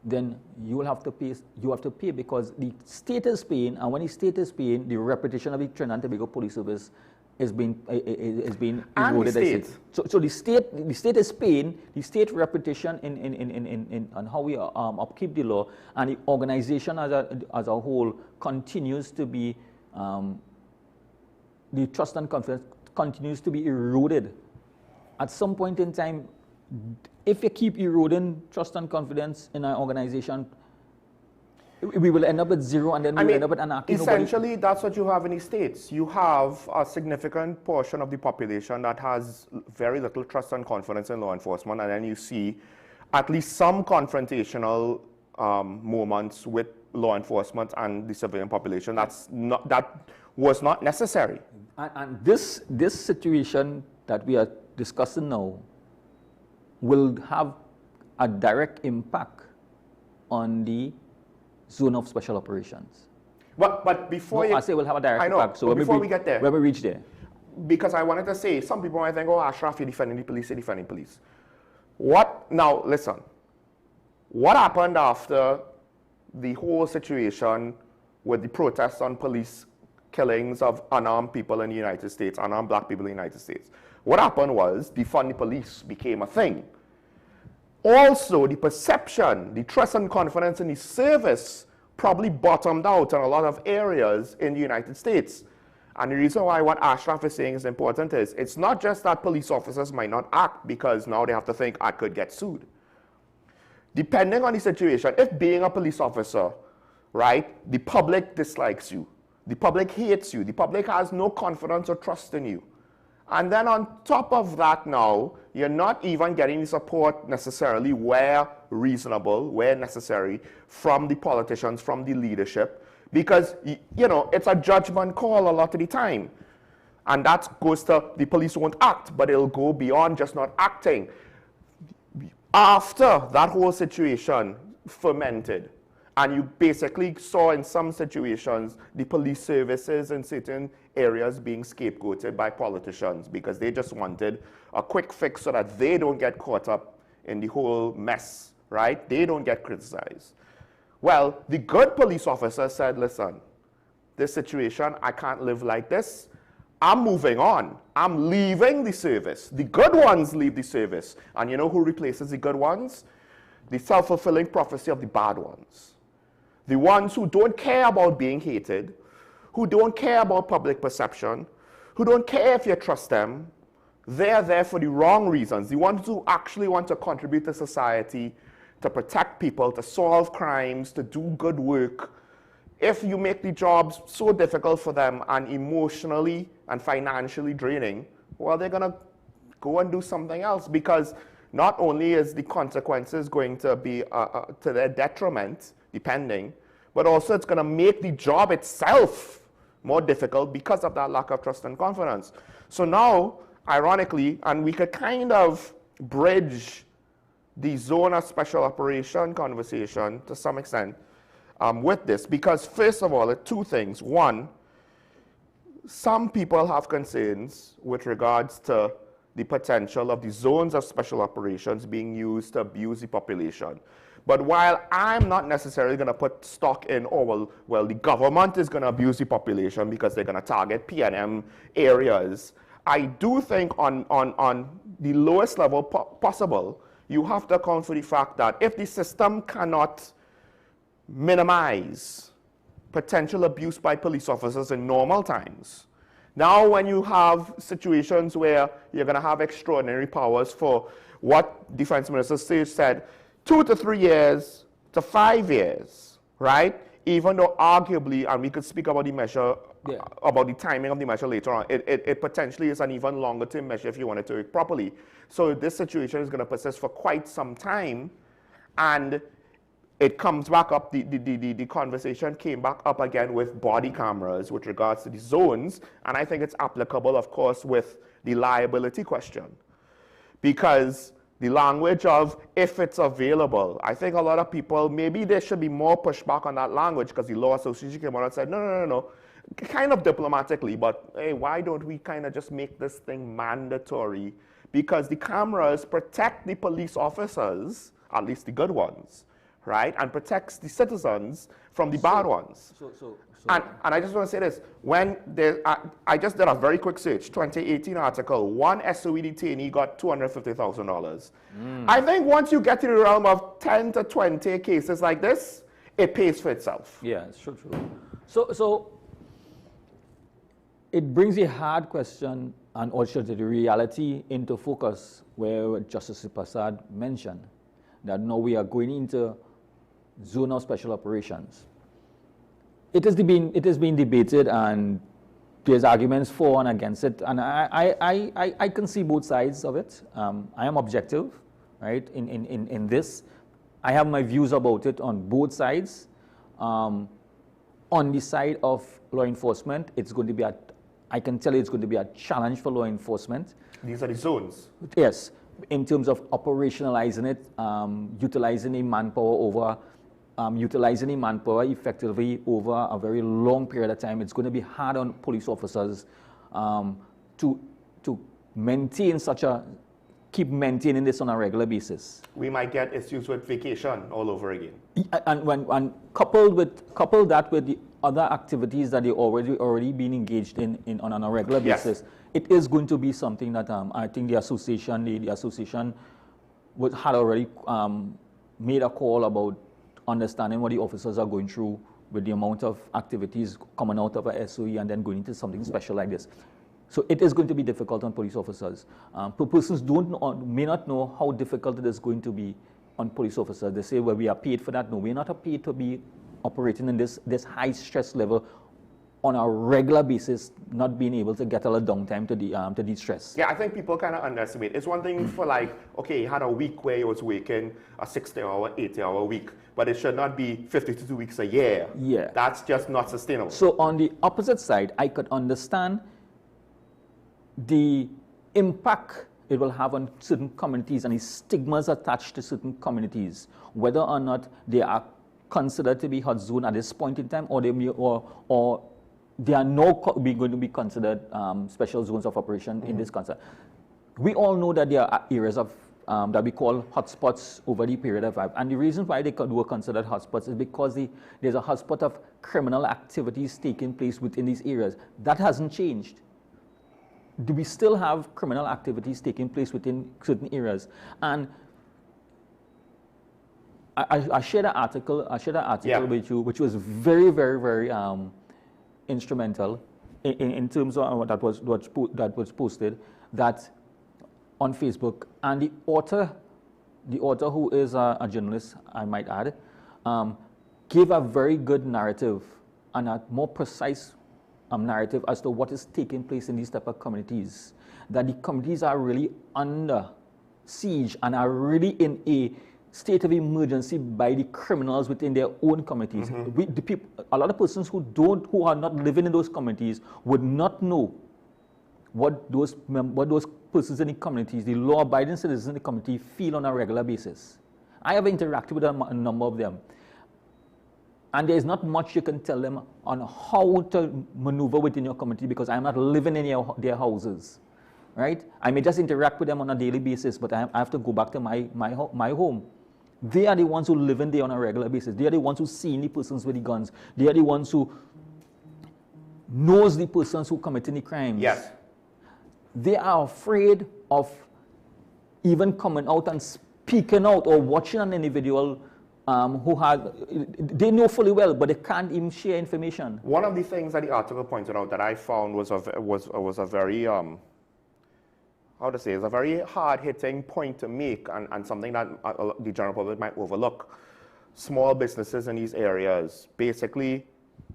then you will have to pay. You have to pay, because the state is paying, and when the state is paying, the reputation of the Trinidad and Tobago Police Service is being eroded. So the state is paying, the state reputation in how we upkeep the law, and the organization as a whole continues to be, the trust and confidence continues to be eroded. At some point in time, if you keep eroding trust and confidence in our organization, we will end up at zero, and then we will end up at anarchy. Essentially, that's what you have in the States. You have a significant portion of the population that has very little trust and confidence in law enforcement, and then you see at least some confrontational moments with law enforcement and the civilian population. That was not necessary. And this situation that we are discussing now will have a direct impact on the zone of special operations. But before I say we'll have a direct impact. So before we get there, when we reach there, because I wanted to say, some people might think, oh, Ashraf, you're defending the police, you're defending police. What, now listen, what happened after the whole situation with the protests on police killings of unarmed people in the United States, unarmed black people in the United States? What happened was defund the police became a thing. Also, the perception, the trust and confidence in the service probably bottomed out in a lot of areas in the United States. And the reason why what Ashraf is saying is important is, it's not just that police officers might not act because now they have to think, I could get sued. Depending on the situation, if being a police officer, right, the public dislikes you, the public hates you, the public has no confidence or trust in you. And then on top of that now, you're not even getting the support necessarily where reasonable, where necessary, from the politicians, from the leadership, because, you know, it's a judgment call a lot of the time. And that goes to the police won't act, but it'll go beyond just not acting. After that whole situation fermented, and you basically saw in some situations the police services in certain areas being scapegoated by politicians because they just wanted a quick fix so that they don't get caught up in the whole mess, right? They don't get criticized. Well, the good police officer said, listen, this situation, I can't live like this. I'm moving on. I'm leaving the service. The good ones leave the service. And you know who replaces the good ones? The self-fulfilling prophecy of the bad ones. The ones who don't care about being hated, who don't care about public perception, who don't care if you trust them. They're there for the wrong reasons. The ones who actually want to contribute to society, to protect people, to solve crimes, to do good work. If you make the jobs so difficult for them and emotionally and financially draining, well, they're going to go and do something else, because not only is the consequences going to be to their detriment, depending, but also it's going to make the job itself more difficult because of that lack of trust and confidence. So now, ironically, and we could kind of bridge the zone of special operation conversation to some extent with this, because first of all, two things. One, some people have concerns with regards to the potential of the zones of special operations being used to abuse the population. But while I'm not necessarily going to put stock in, oh, well, the government is going to abuse the population because they're going to target PNM areas, I do think on the lowest level possible, you have to account for the fact that if the system cannot minimize potential abuse by police officers in normal times, now when you have situations where you're going to have extraordinary powers for what Defense Minister Sage said, 2 to 3 years to 5 years, right? Even though arguably, and we could speak about the measure, about the timing of the measure later on, it potentially is an even longer term measure if you wanted to do it properly. So this situation is going to persist for quite some time, and it comes back up, the conversation came back up again with body cameras with regards to the zones, and I think it's applicable, of course, with the liability question. Because the language of if it's available, I think a lot of people, maybe there should be more pushback on that language, because the Law Association came out and said, no, kind of diplomatically, but hey, why don't we kind of just make this thing mandatory? Because the cameras protect the police officers, at least the good ones, right? And protects the citizens from the bad ones. And I just want to say this, when there, I just did a very quick search, 2018 article, one SOE detainee got $250,000. I think once you get to the realm of 10 to 20 cases like this, it pays for itself. Yeah, it's true. So it brings a hard question and also the reality into focus, where Justice Prasad mentioned that now we are going into zone of special operations. It has been debated, and there's arguments for and against it, and I can see both sides of it. I am objective, right, in this. I have my views about it on both sides. On the side of law enforcement, it's going to be I can tell you it's going to be a challenge for law enforcement. These are the zones. Yes, in terms of operationalizing it, utilizing the manpower effectively over a very long period of time. It's going to be hard on police officers to maintain keep maintaining this on a regular basis. We might get issues with vacation all over again. And coupled that with the other activities that they already been engaged in on a regular basis, it is going to be something that I think the association had already made a call about understanding what the officers are going through with the amount of activities coming out of a SOE and then going into something special like this. So it is going to be difficult on police officers. Persons may not know how difficult it is going to be on police officers. They say, well, we are paid for that. No, we're not paid to be operating in this high stress level on a regular basis, not being able to get a little downtime to de-stress. Yeah, I think people kind of underestimate. It's one thing for like, okay, you had a week where you was working a 60-hour, 80-hour week, but it should not be 52 weeks a year. Yeah. That's just not sustainable. So on the opposite side, I could understand the impact it will have on certain communities and the stigmas attached to certain communities, whether or not they are considered to be hot zone at this point in time, or they are now going to be considered special zones of operation in this concept. We all know that there are areas of that we call hotspots over the period of time, and the reason why they were considered hotspots is because there's a hotspot of criminal activities taking place within these areas. That hasn't changed. Do we still have criminal activities taking place within certain areas? And I shared an article with you, which was very, very, very instrumental in terms of what that was posted that on Facebook. And the author who is a journalist, I might add, gave a very good narrative and a more precise narrative as to what is taking place in these type of communities, that the communities are really under siege and are really in a state of emergency by the criminals within their own communities. A lot of persons who are not living in those communities would not know what those persons in the communities, the law-abiding citizens in the community, feel on a regular basis. I have interacted with a number of them, and there is not much you can tell them on how to maneuver within your community because I'm not living in their houses, right? I may just interact with them on a daily basis, but I have to go back to my home. They are the ones who live in there on a regular basis. They are the ones who see the persons with the guns. They are the ones who knows the persons who committing the crimes. Yes. They are afraid of even coming out and speaking out or watching an individual they know fully well, but they can't even share information. One of the things that the article pointed out that I found was a very a very hard-hitting point to make, and something that the general public might overlook. Small businesses in these areas, basically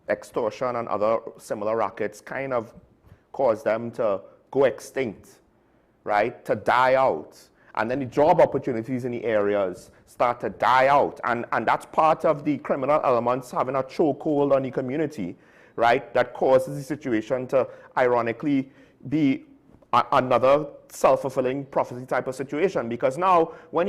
extortion and other similar rackets kind of cause them to go extinct, right, to die out. And then the job opportunities in the areas start to die out. And that's part of the criminal elements having a chokehold on the community, right, that causes the situation to ironically be another self-fulfilling prophecy type of situation. Because now, when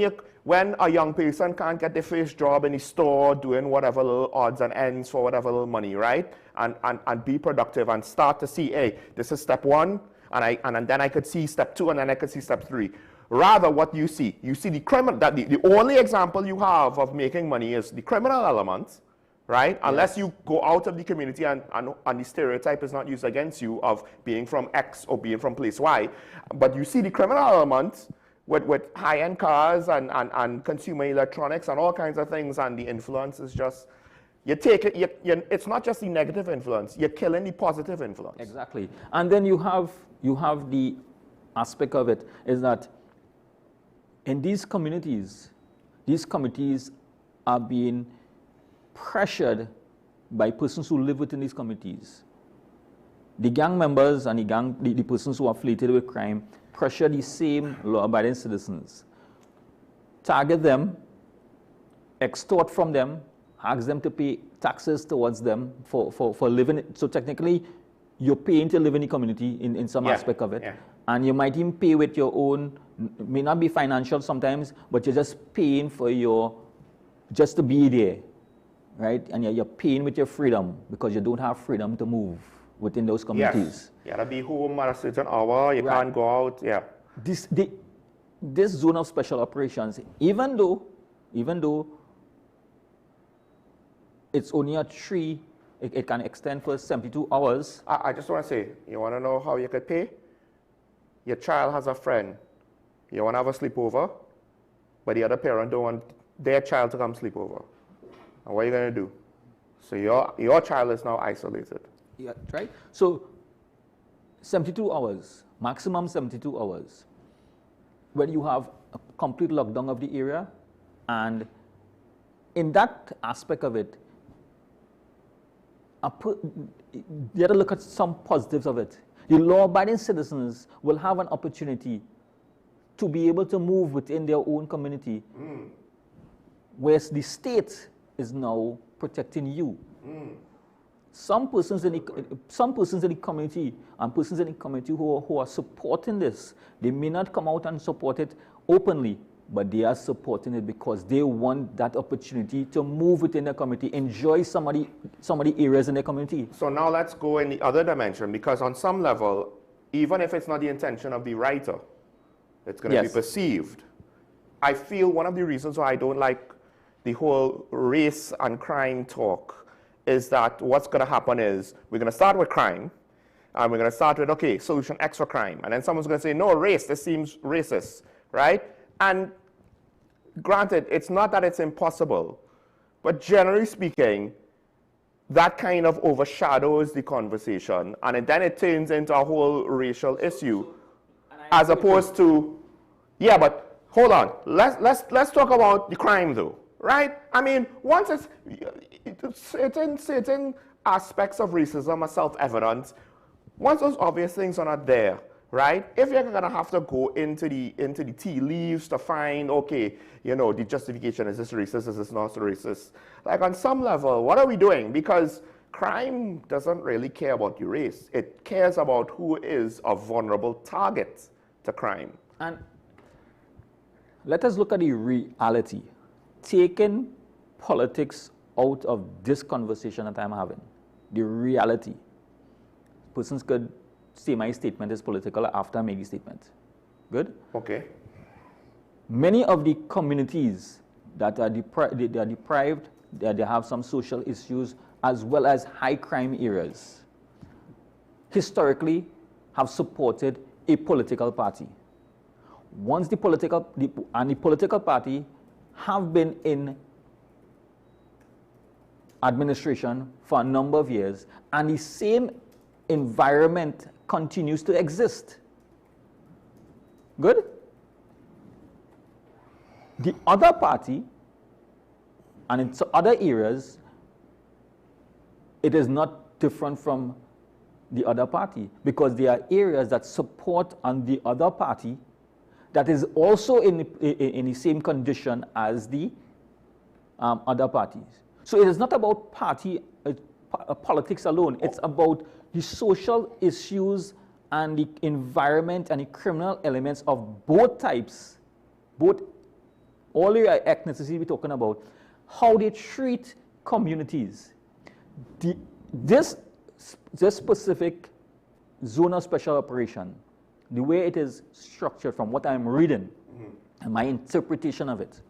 a young person can't get their first job in the store doing whatever little odds and ends for whatever little money, right, and be productive and start to see, hey, this is step one, and then I could see step two, and then I could see step three. Rather, what you see the criminal, that the only example you have of making money is the criminal element, right? Yes. Unless you go out of the community and the stereotype is not used against you of being from X or being from place Y. But you see the criminal element with high-end cars and consumer electronics and all kinds of things, and the influence is just, you take it, it's not just the negative influence, you're killing the positive influence. Exactly. And then you have the aspect of it is that in these communities are being pressured by persons who live within these communities. The gang members and the persons who are affiliated with crime pressure the same law-abiding citizens, target them, extort from them, ask them to pay taxes towards them for living. So technically, you're paying to live in the community in some aspect of it. Yeah. And you might even pay with your own, may not be financial sometimes, but you're just paying for just to be there, right? And you're paying with your freedom because you don't have freedom to move. within those communities. Yes. You gotta be home at a certain hour, you can't go out, yeah. This zone of special operations, even though it's only a 3, it can extend for 72 hours. I just want to say, you want to know how you could pay? Your child has a friend. You want to have a sleepover, but the other parent don't want their child to come sleep over. And what are you going to do? So your child is now isolated. Yeah, right? So 72 hours, maximum 72 hours. When you have a complete lockdown of the area, and in that aspect of it, you have to look at some positives of it. The law-abiding citizens will have an opportunity to be able to move within their own community, whereas the state is now protecting you. Some persons in the community and persons in the community who are supporting this, they may not come out and support it openly, but they are supporting it because they want that opportunity to move within their community, enjoy some of the areas in their community. So now let's go in the other dimension, because on some level, even if it's not the intention of the writer, it's going to be perceived. I feel one of the reasons why I don't like the whole race and crime talk is that what's going to happen is we're going to start with crime, and we're going to start with, okay, solution X for crime. And then someone's going to say, no, race, this seems racist, right? And granted, it's not that it's impossible, but generally speaking, that kind of overshadows the conversation, and then it turns into a whole racial issue, as opposed to, yeah, but hold on, let's talk about the crime though, right? I mean, once certain aspects of racism are self-evident, once those obvious things are not there, right? If you're gonna have to go into the tea leaves to find, okay, you know, the justification, is this racist, is this not racist? Like on some level, what are we doing? Because crime doesn't really care about your race. It cares about who is a vulnerable target to crime. And let us look at the reality. Taking politics out of this conversation that I'm having, the reality. Persons could say my statement is political after I make the statement. Good? Okay. Many of the communities that are deprived, that they have some social issues, as well as high crime areas, historically have supported a political party. Once the political party have been in administration for a number of years, and the same environment continues to exist. Good? The other party, and in other areas, it is not different from the other party, because there are areas that support on the other party that is also in the same condition as the other parties. So it is not about party politics alone. It's about the social issues and the environment and the criminal elements of both types, all the ethnicity we're talking about, how they treat communities. This specific zone of special operation, the way it is structured from what I'm reading and my interpretation of it,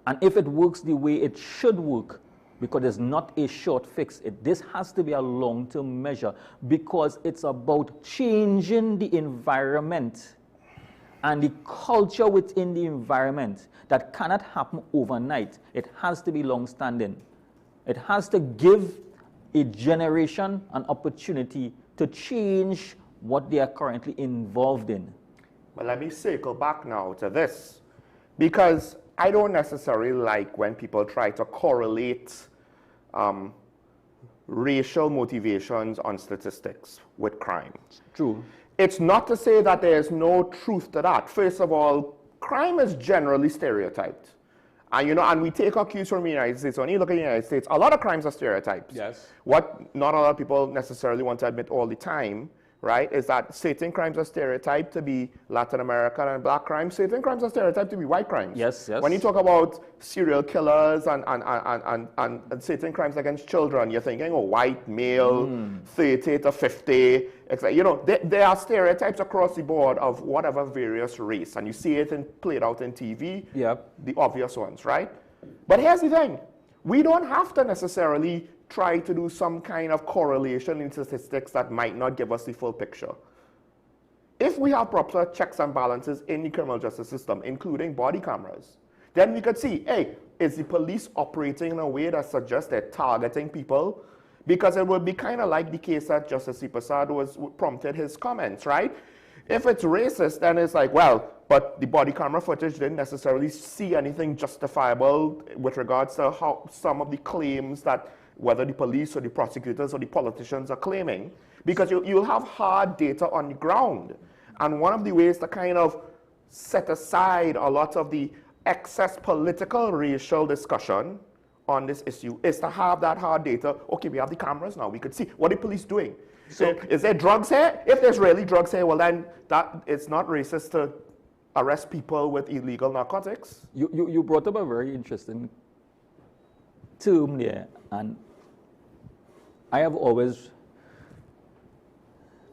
and if it works the way it should work, because it's not a short fix, this has to be a long-term measure, because it's about changing the environment and the culture within the environment that cannot happen overnight. It has to be long-standing. It has to give a generation an opportunity to change what they are currently involved in. But let me circle back now to this, because I don't necessarily like when people try to correlate racial motivations on statistics with crime. True. It's not to say that there's no truth to that. First of all, crime is generally stereotyped. And, you know, and we take our cues from the United States. When you look at the United States, a lot of crimes are stereotypes. Yes. What not a lot of people necessarily want to admit all the time, right, is that certain crimes are stereotyped to be Latin American and black crimes. Certain crimes are stereotyped to be white crimes. Yes, yes. When you talk about serial killers and certain crimes against children, you're thinking, oh, white, male, 30 to 50, etc. You know, there are stereotypes across the board of whatever various race, and you see it played out in TV, the obvious ones, right? But here's the thing. We don't have to necessarily try to do some kind of correlation in statistics that might not give us the full picture. If we have proper checks and balances in the criminal justice system, including body cameras, then we could see, hey, is the police operating in a way that suggests they're targeting people? Because it would be kind of like the case that Justice Prasad prompted his comments, right? If it's racist, then it's like, well, but the body camera footage didn't necessarily see anything justifiable with regards to how some of the claims that whether the police or the prosecutors or the politicians are claiming, because you'll have hard data on the ground. And one of the ways to kind of set aside a lot of the excess political racial discussion on this issue is to have that hard data. Okay, we have the cameras now, we could see what are the police doing. So is there drugs here? If there's really drugs here, well then it's not racist to arrest people with illegal narcotics. You brought up a very interesting term there, and I have always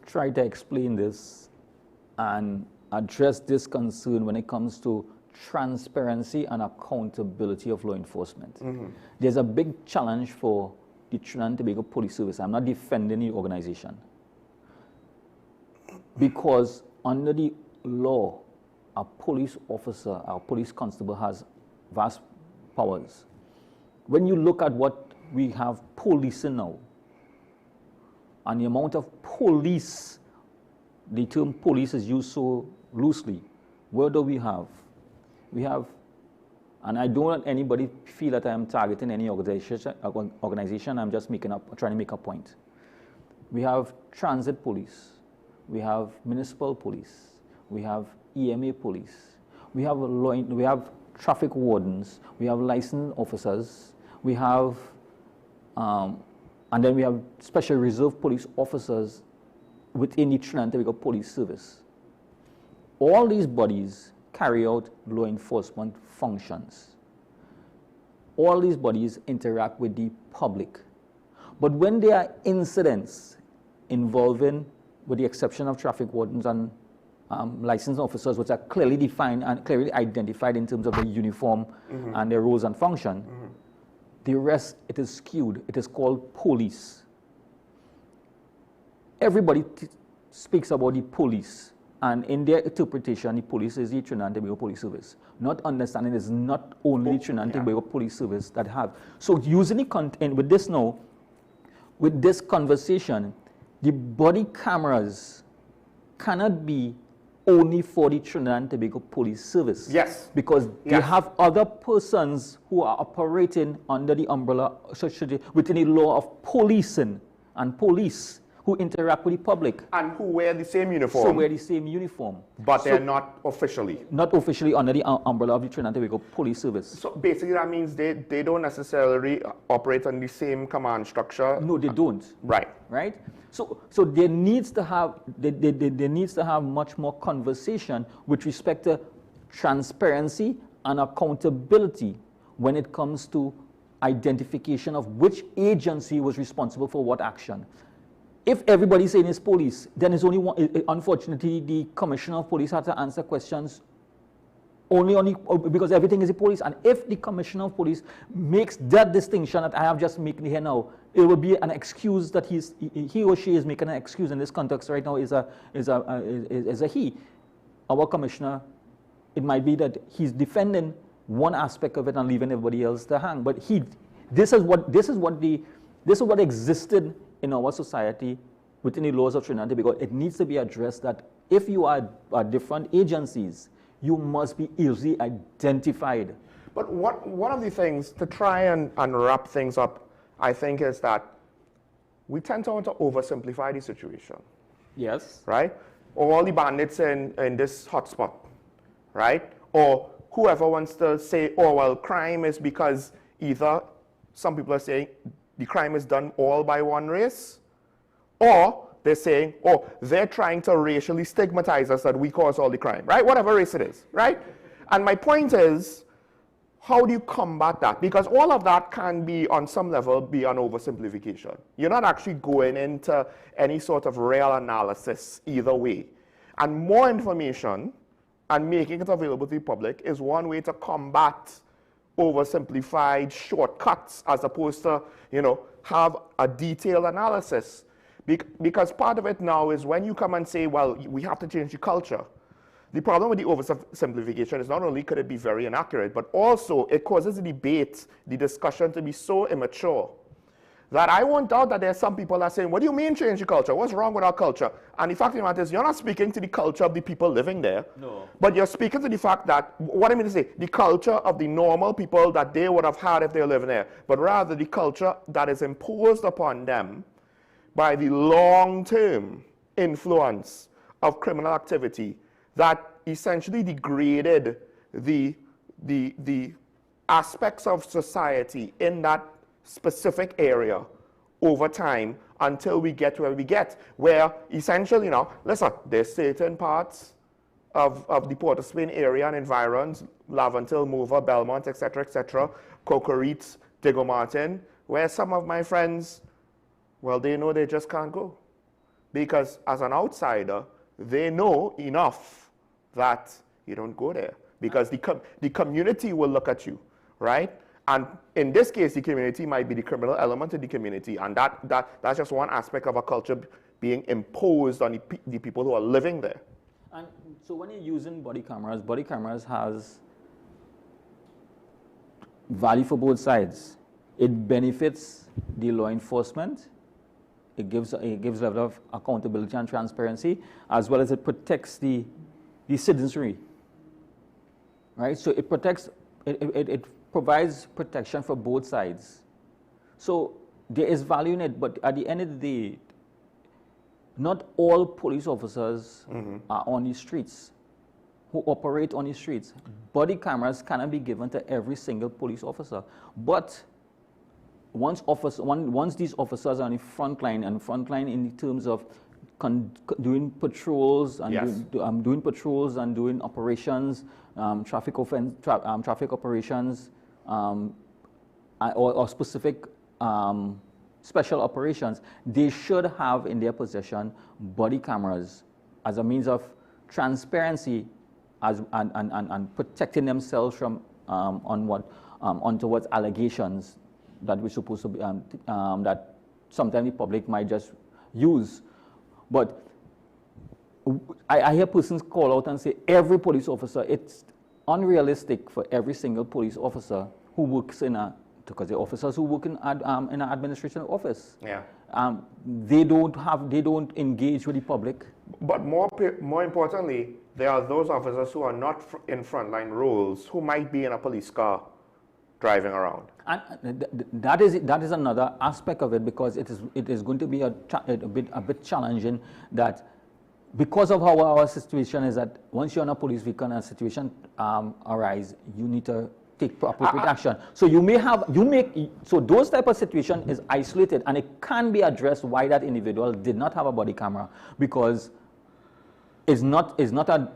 tried to explain this and address this concern when it comes to transparency and accountability of law enforcement. There's a big challenge for the Trinidad and Tobago Police Service. I'm not defending the organization, because under the law, a police officer, a police constable has vast powers. When you look at what we have policing now, and the amount of police, the term police is used so loosely, what do we have? We have, and I don't want anybody feel that I am targeting any organization, I'm just trying to make a point. We have transit police, we have municipal police, we have EMA police, we have traffic wardens, we have licensed officers, we have, and then we have special reserve police officers within the Trinidad and Tobago Police Service. All these bodies carry out law enforcement functions. All these bodies interact with the public. But when there are incidents involving, with the exception of traffic wardens and licensed officers, which are clearly defined and clearly identified in terms of their uniform and their roles and function, the rest, it is skewed. It is called police. Everybody speaks about the police, and in their interpretation, the police is the Trinidad and Tobago Police Service. Not understanding it's not only the Trinidad and Tobago Police Service that have. So using the content with this now, with this conversation, the body cameras cannot be only for the Trinidad and Tobago Police Service. Yes. Because they have other persons who are operating under the umbrella, within the law of policing and police, who interact with the public. And who wear the same uniform. So wear the same uniform. But they're not officially. Not officially under the umbrella of the Trinidad and Tobago Police Service. So basically that means they don't necessarily operate on the same command structure. No, they don't. Right. Right? So there needs to have much more conversation with respect to transparency and accountability when it comes to identification of which agency was responsible for what action. If everybody's saying it's police, then it's only one. Unfortunately, the commissioner of police had to answer questions only because everything is the police. And if the commissioner of police makes that distinction that I have just made here now, it will be an excuse that he or she is making an excuse in this context right now is a he. Our commissioner, it might be that he's defending one aspect of it and leaving everybody else to hang. But this is what existed in our society within the laws of Trinidad, because it needs to be addressed that if you are different agencies, you must be easily identified. But one of the things to try and wrap things up, I think, is that we tend to want to oversimplify the situation. Yes. Right? Or all the bandits in this hotspot, right? Or whoever wants to say, oh, well, crime is because either some people are saying the crime is done all by one race, or they're saying, oh, they're trying to racially stigmatize us that we cause all the crime, right? Whatever race it is, right? And my point is, how do you combat that? Because all of that can be, on some level, be an oversimplification. You're not actually going into any sort of real analysis either way. And more information and making it available to the public is one way to combat oversimplified shortcuts as opposed to, you know, have a detailed analysis. Because part of it now is when you come and say, well, we have to change the culture. The problem with the oversimplification is not only could it be very inaccurate, but also it causes the debate, the discussion to be so immature that I won't doubt that there are some people that are saying, what do you mean change the culture? What's wrong with our culture? And the fact of the matter is, you're not speaking to the culture of the people living there, no, but you're speaking to the fact that, what I mean to say, the culture of the normal people that they would have had if they were living there, but rather the culture that is imposed upon them by the long-term influence of criminal activity that essentially degraded the aspects of society in that specific area over time until we get where we get, where essentially, you know, listen, there's certain parts of the Port of Spain area and environs, Laventil, Mover, Belmont, etc., Cocorit, Diego Martin, where some of my friends, well, they know they just can't go. Because as an outsider, they know enough that you don't go there. Because the community will look at you, right? And in this case, the community might be the criminal element of the community. And that's just one aspect of a culture being imposed on the people who are living there. And so when you're using body cameras has value for both sides. It benefits the law enforcement. It gives level of accountability and transparency, as well as it protects the citizenry, right? So it protects, it provides protection for both sides. So there is value in it, but at the end of the day, not all police officers are on the streets, who operate on the streets. Body cameras cannot be given to every single police officer, but once these officers are on the front line, and front line in terms of doing patrols and Yes. doing patrols and doing operations, traffic operations, or specific special operations, they should have in their possession body cameras as a means of transparency and protecting themselves from towards allegations that we're supposed to be that sometimes the public might just use. But I hear persons call out and say every police officer, it's unrealistic for every single police officer who works because the officers who work in an administration office. Yeah. They don't engage with the public. But more importantly, there are those officers who are not in frontline roles who might be in a police car driving around. And that is another aspect of it, because it is going to be a bit challenging, that because of how our situation is, that once you're in a police vehicle and a situation arises, you need to take appropriate action. So so those type of situation is isolated, and it can be addressed why that individual did not have a body camera, because it's not a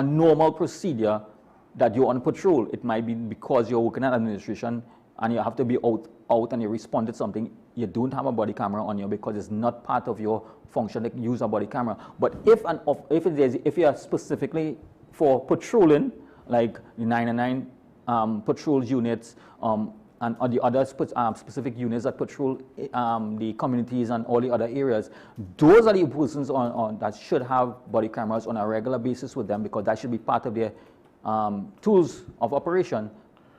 normal procedure that you're on patrol. It might be because you're working at administration and you have to be out and you respond to something. You don't have a body camera on you because it's not part of your function to use a body camera. But if you are specifically for patrolling, like the 999 patrol units and the other specific units that patrol the communities and all the other areas, those are the persons that should have body cameras on a regular basis with them, because that should be part of their tools of operation.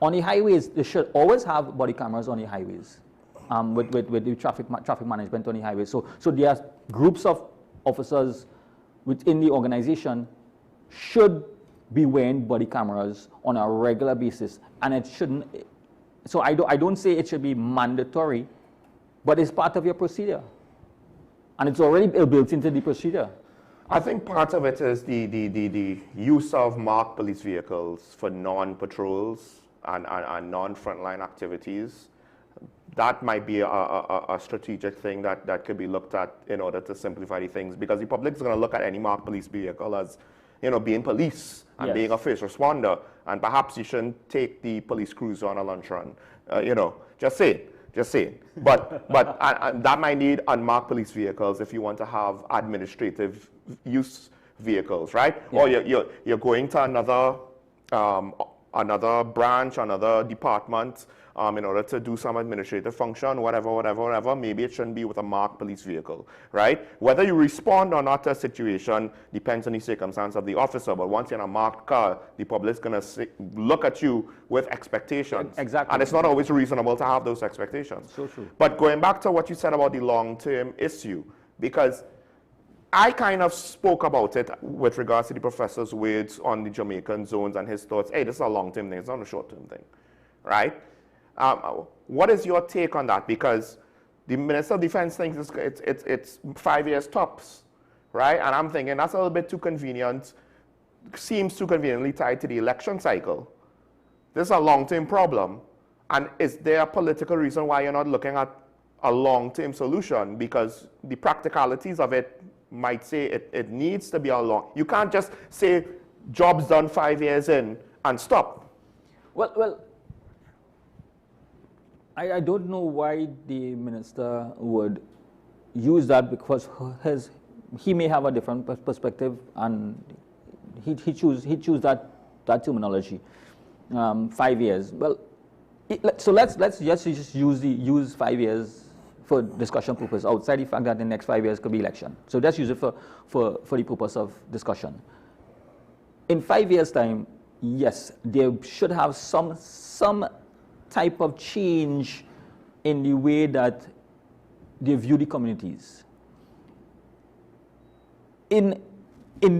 On the highways, they should always have body cameras on the highways with the traffic management on the highways. So there are groups of officers within the organization should be wearing body cameras on a regular basis, and it shouldn't. So I don't say it should be mandatory, but it's part of your procedure, and it's already built into the procedure. I think part of it is the use of marked police vehicles for non-patrols and non-frontline activities. that might be a strategic thing that could be looked at in order to simplify the things, because the public is going to look at any marked police vehicle as, you know, being police and Yes. being a first responder, and perhaps you shouldn't take the police cruiser on a lunch run. You know, just saying. But that might need unmarked police vehicles if you want to have administrative use vehicles, right? Yeah. Or you're going to another branch, another department, in order to do some administrative function, whatever, maybe it shouldn't be with a marked police vehicle, right? Whether you respond or not to a situation depends on the circumstance of the officer, but once you're in a marked car, the public's gonna look at you with expectations. Exactly. And it's not always reasonable to have those expectations. So true. But going back to what you said about the long-term issue, because I kind of spoke about it with regards to the professor's words on the Jamaican zones and his thoughts. Hey, this is a long-term thing, it's not a short-term thing, right? What is your take on that? Because the Minister of Defense thinks it's 5 years tops, right? And I'm thinking that's a little bit too convenient, seems too conveniently tied to the election cycle. This is a long-term problem. And is there a political reason why you're not looking at a long-term solution? Because the practicalities of it might say it needs to be a long. You can't just say job's done 5 years in and stop. Well, I don't know why the minister would use that, because he may have a different perspective, and he choose that terminology. 5 years. Well, so let's just use 5 years for discussion purpose, outside the fact that the next 5 years could be election. So let's use it for the purpose of discussion. In 5 years' time, yes, they should have some type of change in the way that they view the communities. In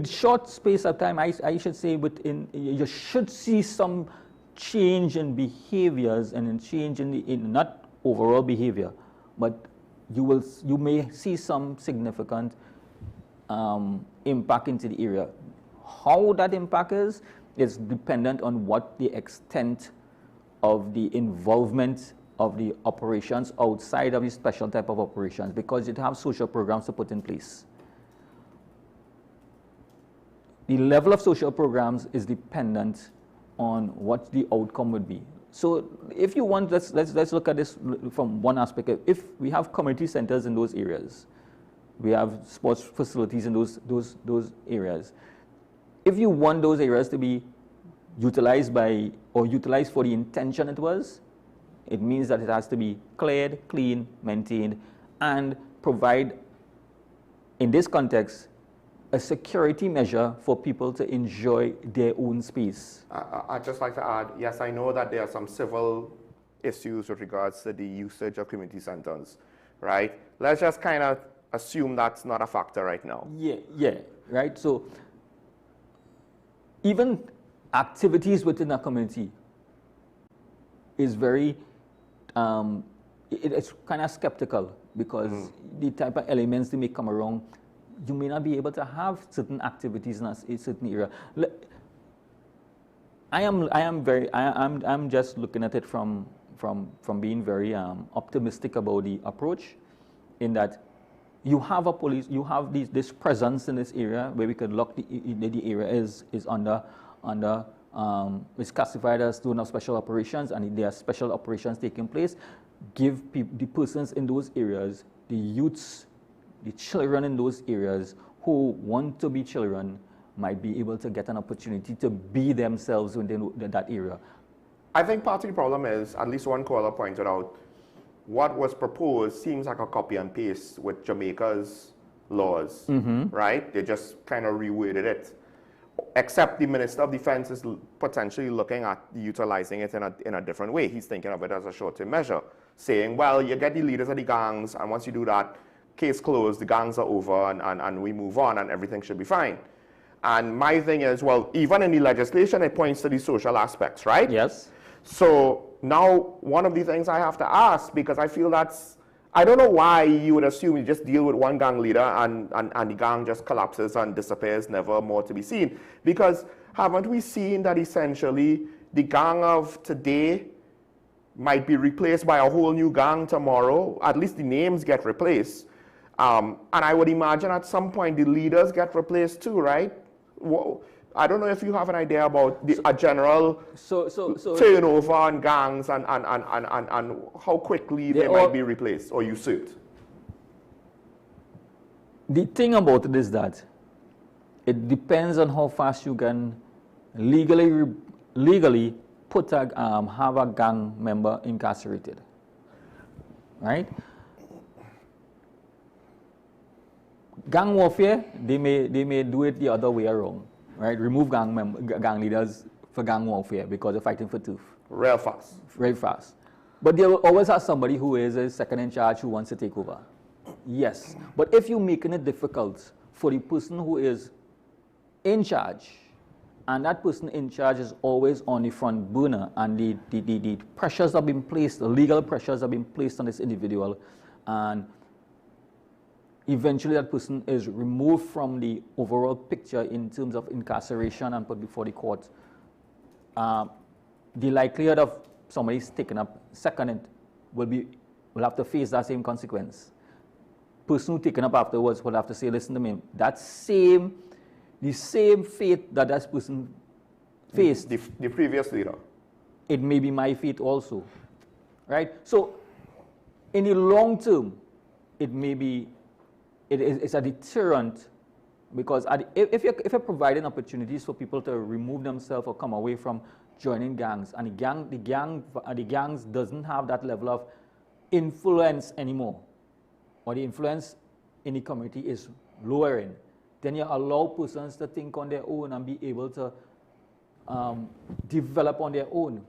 short space of time, I should say, you should see some change in behaviors and in change in not overall behavior, but you may see some significant impact into the area. How that impact is dependent on what the extent of the involvement of the operations outside of the special type of operations, because you have social programs to put in place. The level of social programs is dependent on what the outcome would be. So if you want, let's look at this from one aspect. If we have community centers in those areas, we have sports facilities in those areas. If you want those areas to be utilized utilized for the intention it was, it means that it has to be cleared, clean, maintained, and provide, in this context, a security measure for people to enjoy their own space. I'd just like to add, yes, I know that there are some civil issues with regards to the usage of community centers, right? Let's just kind of assume that's not a factor right now. Yeah, right? So even activities within a community is very, it's kind of skeptical, because the type of elements they may come around, you may not be able to have certain activities in a certain area. I'm just looking at it from being very optimistic about the approach, in that you have a police, you have this presence in this area where we could lock the area is under it's classified as zone of special operations, and there are special operations taking place. Give the persons in those areas, the youths, the children in those areas who want to be children, might be able to get an opportunity to be themselves within that area. I think part of the problem is, at least one caller pointed out, what was proposed seems like a copy and paste with Jamaica's laws, right? They just kind of reworded it. Except the Minister of Defense is potentially looking at utilizing it in a different way. He's thinking of it as a short-term measure, saying, well, you get the leaders of the gangs, and once you do that, case closed, the gangs are over, and we move on, and everything should be fine. And my thing is, well, even in the legislation, it points to the social aspects, right? Yes. So now, one of the things I have to ask, because I feel I don't know why you would assume you just deal with one gang leader and the gang just collapses and disappears, never more to be seen. Because haven't we seen that essentially the gang of today might be replaced by a whole new gang tomorrow. At least the names get replaced. And I would imagine at some point the leaders get replaced too, right? I don't know if you have an idea about a general turnover on gangs and how quickly they might be replaced or usurped. The thing about it is that it depends on how fast you can legally put have a gang member incarcerated, right? Gang warfare, they may do it the other way around, right? Remove gang leaders for gang warfare because they're fighting for turf. Real fast. Very fast. But they will always have somebody who is a second in charge who wants to take over. Yes. But if you're making it difficult for the person who is in charge, and that person in charge is always on the front burner, and the pressures have been placed, the legal pressures have been placed on this individual, and eventually that person is removed from the overall picture in terms of incarceration and put before the court, the likelihood of somebody taken up second will have to face that same consequence. Person who taken up afterwards will have to say, listen to me, the same fate that that person faced. The previous leader. It may be my fate also, right? So in the long term, it's a deterrent, because if you're providing opportunities for people to remove themselves or come away from joining gangs, and the gangs doesn't have that level of influence anymore, or the influence in the community is lowering, then you allow persons to think on their own and be able to develop on their own.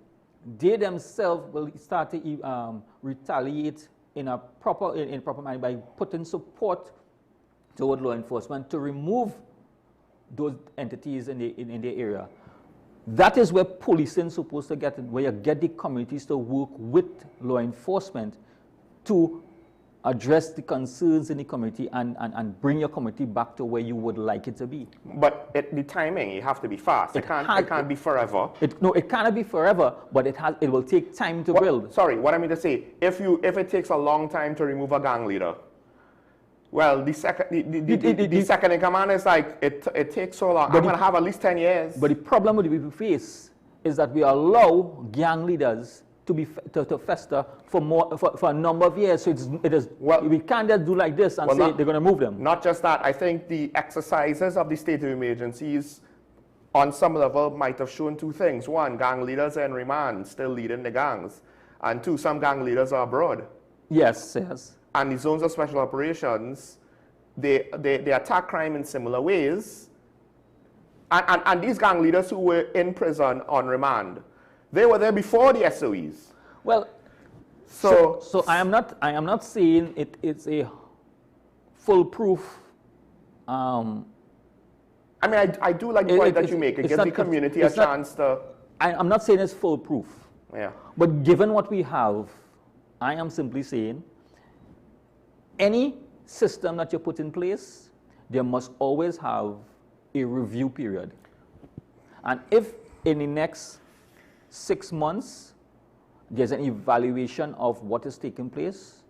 They themselves will start to retaliate in a proper manner by putting support toward law enforcement to remove those entities in the area. That is where policing is supposed to get in, where you get the communities to work with law enforcement to address the concerns in the community and bring your community back to where you would like it to be. But the timing, you have to be fast. It can't be forever. It cannot be forever, but it will take time to build. Sorry, what I mean to say, if it takes a long time to remove a gang leader, well, the second in command is like, it takes so long. I'm going to have at least 10 years. But the problem that we face is that we allow gang leaders to fester for a number of years. So we can't just do like this and say they're going to move them. Not just that. I think the exercises of the state of emergencies on some level might have shown two things. One, gang leaders are in remand, still leading the gangs. And two, some gang leaders are abroad. Yes. And the zones of special operations, they attack crime in similar ways. And these gang leaders who were in prison on remand, they were there before the SOEs. Well, so I am not saying it's a foolproof. I mean, I do like the point that you make. It gives the community a chance to. I'm not saying it's foolproof. Yeah. But given what we have, I am simply saying, any system that you put in place, there must always have a review period. And if in the next 6 months, there's an evaluation of what is taking place,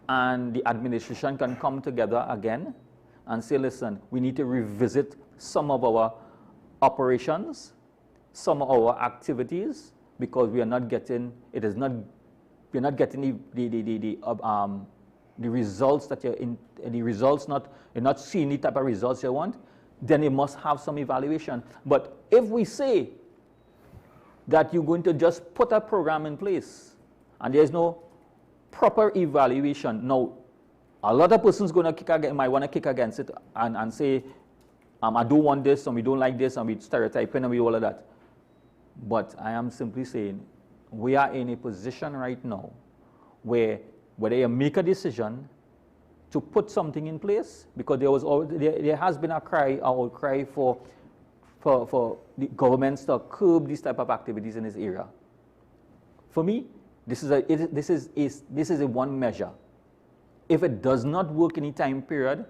and the administration can come together again and say, listen, we need to revisit some of our operations, some of our activities, because we are not getting, we're not getting the results that you're not seeing the type of results you want, then you must have some evaluation. But if we say that you're going to just put a program in place and there's no proper evaluation, now a lot of persons might want to kick against it and say, I don't want this, and we don't like this, and we stereotyping, and we all of that. But I am simply saying, we are in a position right now where whether you make a decision to put something in place, because there has been a outcry for the governments to curb these type of activities in this area. For me, this is a one measure. If it does not work in a time period,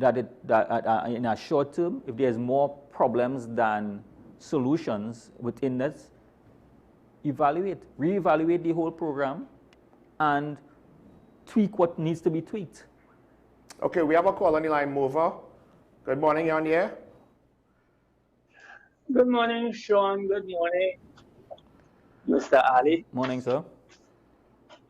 in a short term, if there's more problems than solutions within this, reevaluate the whole program, and tweak what needs to be tweaked. Okay, we have a call on the line, Mover. Good morning, you're on the air. Good morning, Sean. Good morning, Mr. Ali. Morning, sir.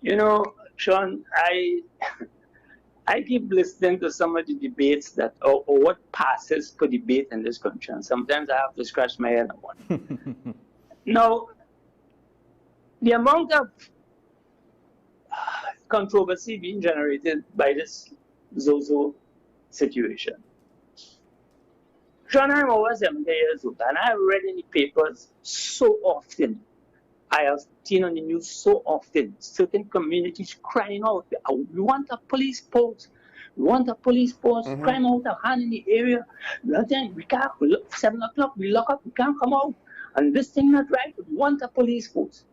You know, Sean, I keep listening to some of the debates that, or what passes for debate in this country, and sometimes I have to scratch my head on one. Now, the amount of controversy being generated by this Zozo situation. Sean, I'm over 70 years old, and I've read in the papers so often. I have seen on the news so often, certain communities crying out, we want a police post. We want a police post, crime out of hand in the area. We can't, 7 o'clock, we lock up, we can't come out. And this thing not right, we want a police post.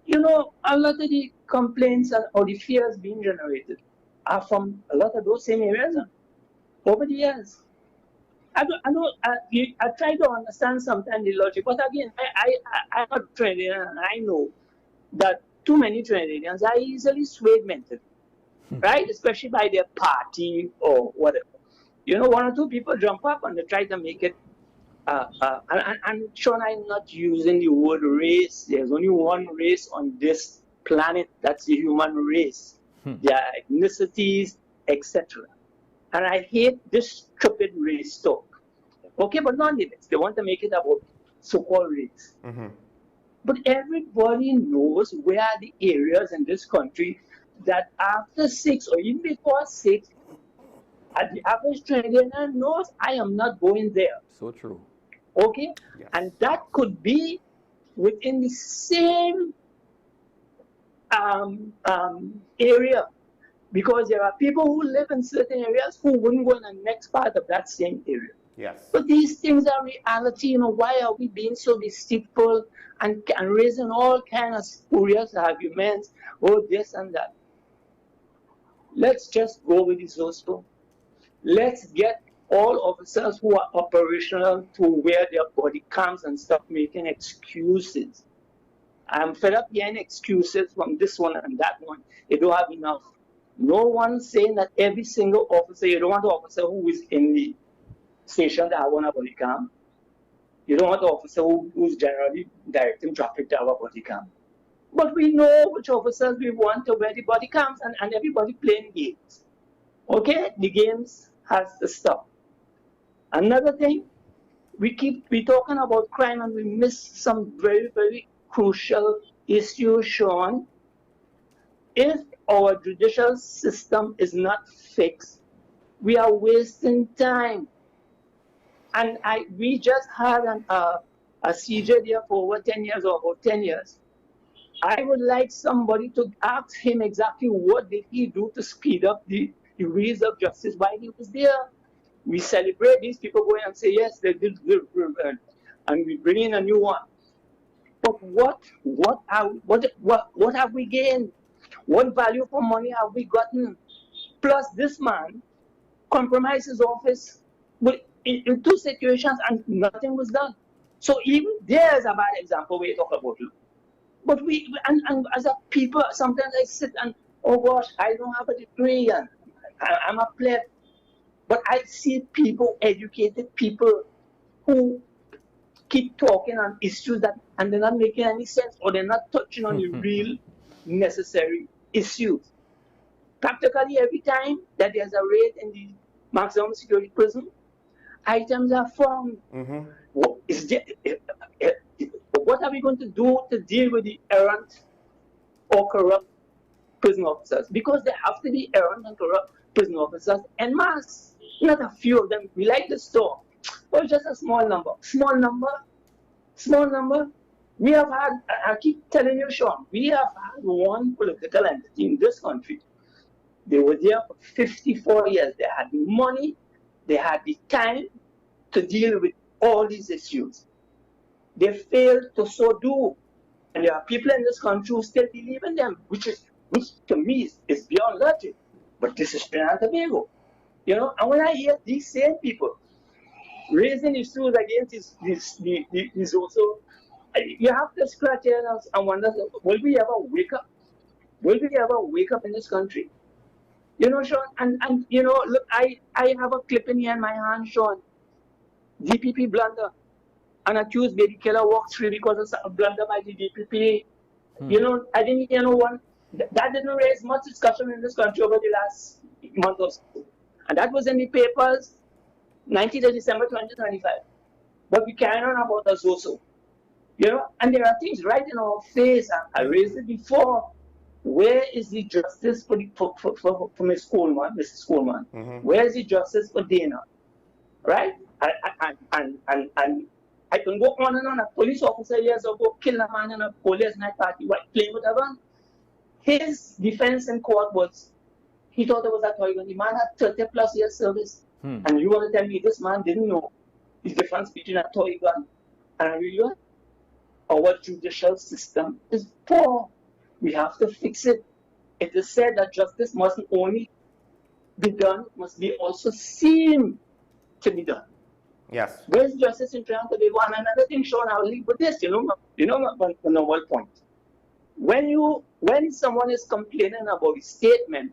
You know, a lot of the complaints or the fears being generated are from a lot of those same areas over the years. I try to understand sometimes the logic, but again, I'm a Trinidadian, and I know that too many Trinidadians are easily swayed mentally, right? Especially by their party or whatever. You know, 1 or 2 people jump up and they try to make it. And Sean, I'm not using the word race. There's only one race on this planet. That's the human race. Their ethnicities, etc. And I hate this stupid race talk. Okay, but nonetheless, they want to make it about so-called race. But everybody knows where are the areas in this country that after 6 or even before 6, the average Trinidadian knows I am not going there. So true. Okay? Yes. And that could be within the same area. Because there are people who live in certain areas who wouldn't go in the next part of that same area. Yes. But these things are reality. You know, why are we being so deceitful and raising all kinds of spurious arguments, oh, this and that? Let's just go with the Zozo. Let's get all officers who are operational to wear their body cams and stop making excuses. I'm fed up hearing excuses from this one and that one. They don't have enough. No one saying that every single officer, you don't want an officer who is in the station that have one body cam. You don't want an officer who's generally directing traffic to have a body cam. But we know which officers we want to wear the body cams, and everybody playing games. Okay, the games has to stop. Another thing, we talking about crime and we miss some very, very crucial issues, Sean. If our judicial system is not fixed, we are wasting time. And we just had a CJ there for over 10 years or about 10 years. I would like somebody to ask him exactly what did he do to speed up the wheels of justice while he was there. We celebrate these people going and say, yes, they did good, and we bring in a new one. But what have we gained? What value for money have we gotten? Plus, this man compromised his office in 2 situations and nothing was done. So even there's a bad example where you talk about it. But and as a people, sometimes I sit and, oh gosh, I don't have a degree and I'm a pleb. But I see people, educated people, who keep talking on issues and they're not making any sense, or they're not touching on the real necessary issues. Practically every time that there's a raid in the maximum security prison, items are found. What are we going to do to deal with the errant or corrupt prison officers? Because there have to be errant and corrupt prison officers en masse. Not a few of them. We like the store, but just a small number. Small number. We have had, I keep telling you, Sean, we have had one political entity in this country. They were there for 54 years. They had money, they had the time to deal with all these issues. They failed to so do. And there are people in this country who still believe in them, which to me is beyond logic. But this is Trinidad and Tobago. You know, and when I hear these same people raising issues against these also you have to scratch your nose and wonder, will we ever wake up? Will we ever wake up in this country? You know, Sean, and you know, look, I have a clip in here in my hand, Sean. DPP blunder. An accused baby killer walks free because of a blunder by the DPP. You know, I think, you know, that didn't raise much discussion in this country over the last month or so. And that was in the papers 19th of December 2025. But we carry on about us also. You know, and there are things right in our face. I raised it before. Where is the justice for Miss Coleman, Mrs. Coleman? Where is the justice for Dana? Right? And I can go on and on. A police officer years ago killed a man in a police night party, white playing whatever. His defense in court was he thought it was a toy gun. The man had 30 plus years service. And you want to tell me this man didn't know the difference between a toy gun and a real gun? Our judicial system is poor. We have to fix it. It is said that justice mustn't only be done, it must be also seen to be done. Yes. Where's justice in Trinidad and Tobago? And another thing, Sean, I'll leave with this, you know my novel point. When someone is complaining about a statement,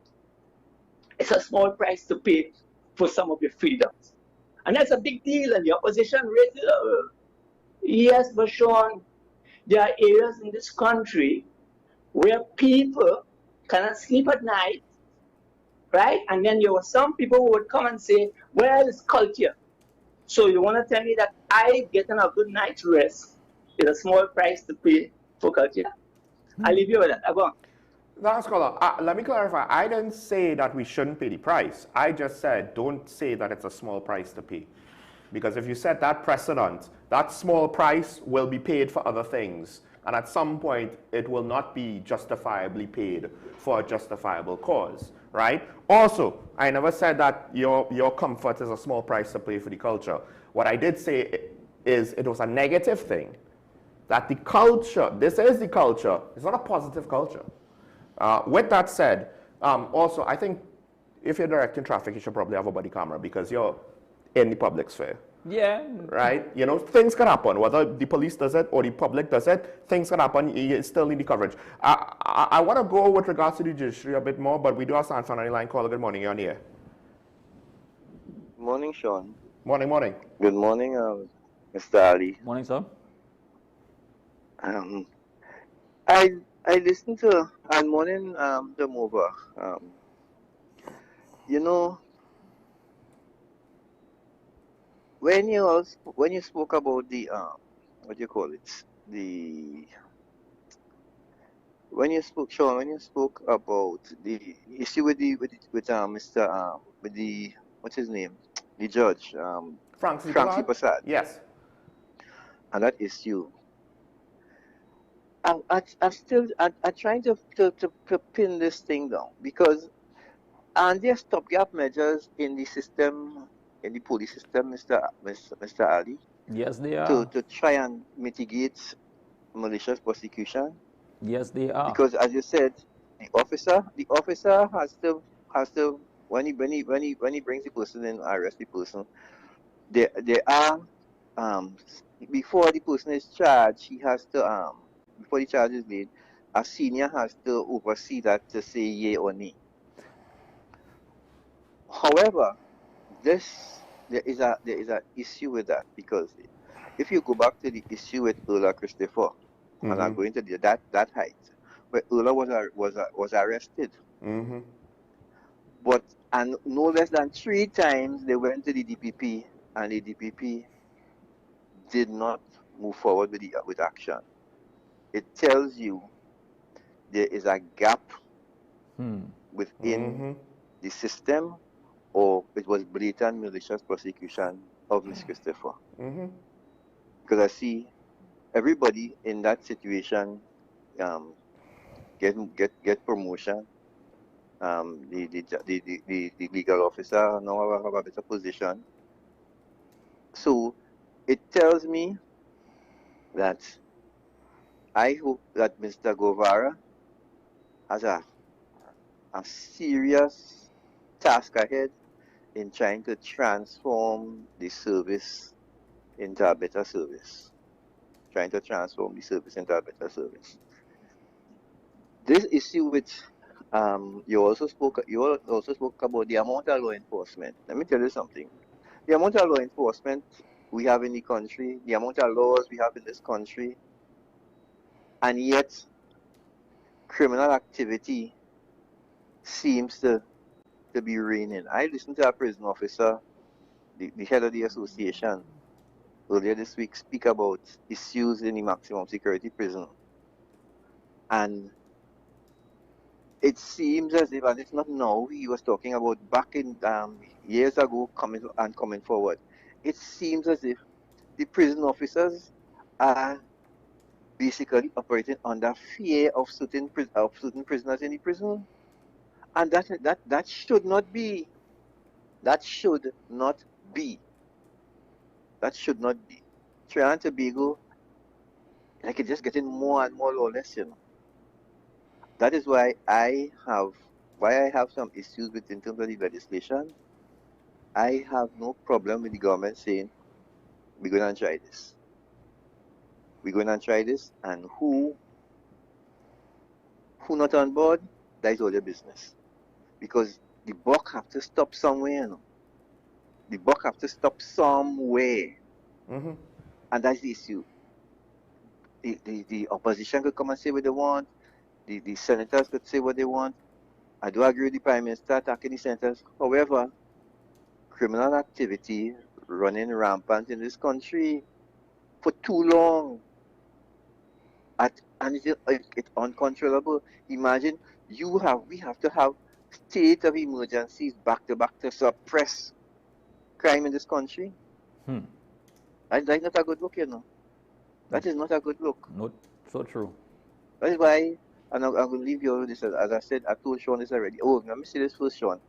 it's a small price to pay for some of your freedoms. And that's a big deal, and the opposition raises it. Yes, but Sean, there are areas in this country where people cannot sleep at night, right? And then there were some people who would come and say, well, it's culture. So you want to tell me that I getting a good night's rest is a small price to pay for culture? I'll leave you with that. Go on. Now, Scholar, let me clarify. I didn't say that we shouldn't pay the price. I just said don't say that it's a small price to pay. Because if you set that precedent, that small price will be paid for other things. And at some point, it will not be justifiably paid for a justifiable cause, right? Also, I never said that your comfort is a small price to pay for the culture. What I did say is it was a negative thing. That the culture, this is the culture, it's not a positive culture. With that said, also, I think if you're directing traffic, you should probably have a body camera because you're in the public sphere. Yeah. Right? You know, things can happen. Whether the police does it or the public does it, things can happen. You still need the coverage. I want to go with regards to the judiciary a bit more, but we do have Sanford on the line. Caller, good morning. You're on the air. Morning, Sean. Morning, morning. Good morning, Mr. Ali. Morning, sir. I listened to and morning the mover. You know, when you spoke about the what do you call it? When you spoke, Sean, when you spoke about the issue with Mr. with the what's his name, the judge, Francis Prasad. Yes. And that issue. I'm trying to pin this thing down because and there are stopgap measures in the system, in the police system, Mr. Ali. Yes, they are. To try and mitigate malicious prosecution. Yes, they are. Because as you said, the officer has to when he brings the person in, arrest the person. There are before the person is charged, he has to before the charge is laid, a senior has to oversee that to say yea or nay. However, there is a issue with that because if you go back to the issue with Ola Christopher, and I'm going to that height, where Ola was arrested, but and no less than 3 times they went to the DPP, and the DPP did not move forward with action. It tells you there is a gap within the system, or it was blatant malicious prosecution of Miss Christopher. Because I see everybody in that situation get promotion. The legal officer now have a better position. So it tells me that I hope that Mr. Guevara has a serious task ahead in trying to transform the service into a better service. trying to transform the service into a better service. This issue with you also spoke about the amount of law enforcement. Let me tell you something. The amount of law enforcement we have in the country, the amount of laws we have in this country, and yet criminal activity seems to be reigning. I listened to a prison officer, the head of the association, earlier this week speak about issues in the maximum security prison. And it seems as if, and it's not now, he was talking about back in years ago coming forward. It seems as if the prison officers are basically operating under fear of certain prisoners in the prison. And that should not be. That should not be. That should not be. Trinidad and Tobago, like, it's just getting more and more lawless, you know. That is why I have some issues with in terms of the legislation. I have no problem with the government saying, we're going to try this. We're going to try this, and who not on board, that is all your business. Because the buck have to stop somewhere, you know. The buck have to stop somewhere. Mm-hmm. And that's the issue. The opposition could come and say what they want. The senators could say what they want. I do agree with the Prime Minister attacking the senators. However, criminal activity running rampant in this country for too long. And it's uncontrollable. Imagine we have to have state of emergencies back to back to suppress crime in this country. That's not a good look, you know. That is not a good look. Not so true. That is why, and I'm going to leave you with this. As I said, I told Sean this already. Oh, let me say this first, Sean.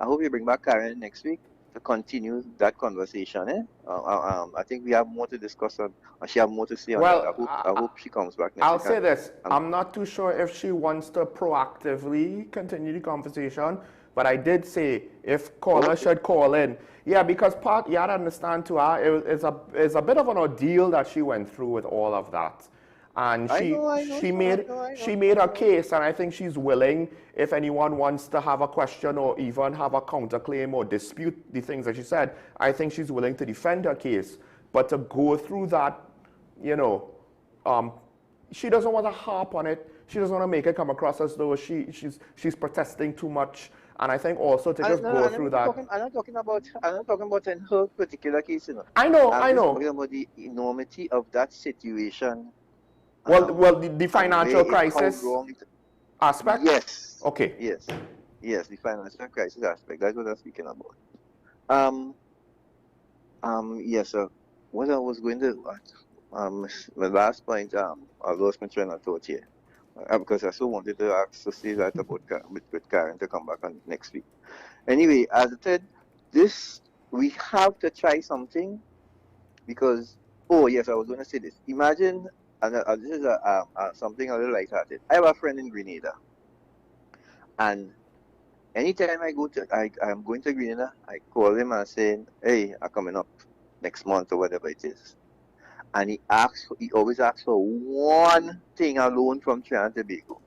I hope you bring back Karen next week to continue that conversation. I think we have more to discuss on, and she have more to say on that. I hope she comes back next week. I'll say this. I'm not too sure if she wants to proactively continue the conversation, but I did say if caller should call in. Yeah, because you had to understand to her, it's a bit of an ordeal that she went through with all of that. And she made a case, and I think she's willing, if anyone wants to have a question or even have a counterclaim or dispute the things that she said, I think she's willing to defend her case. But to go through that, you know, she doesn't want to harp on it. She doesn't want to make it come across as though she's protesting too much. And I think also to just go through that. I'm not talking about in her particular case, you know. I know. I'm talking about the enormity of that situation. Well, the financial crisis aspect? Yes. Okay. Yes, the financial crisis aspect. That's what I'm speaking about. Yes, sir. What I was going to, my last point, I lost my train of thought here. Because I so wanted to say that about with Karen to come back on next week. Anyway, as I said, we have to try something because, oh yes, I was going to say this. Imagine, and this is something a little lighthearted. I have a friend in Grenada, and anytime I'm going to Grenada, I call him and say, hey, I'm coming up next month or whatever it is. And he always asks for one thing alone from Trinidad and Tobago.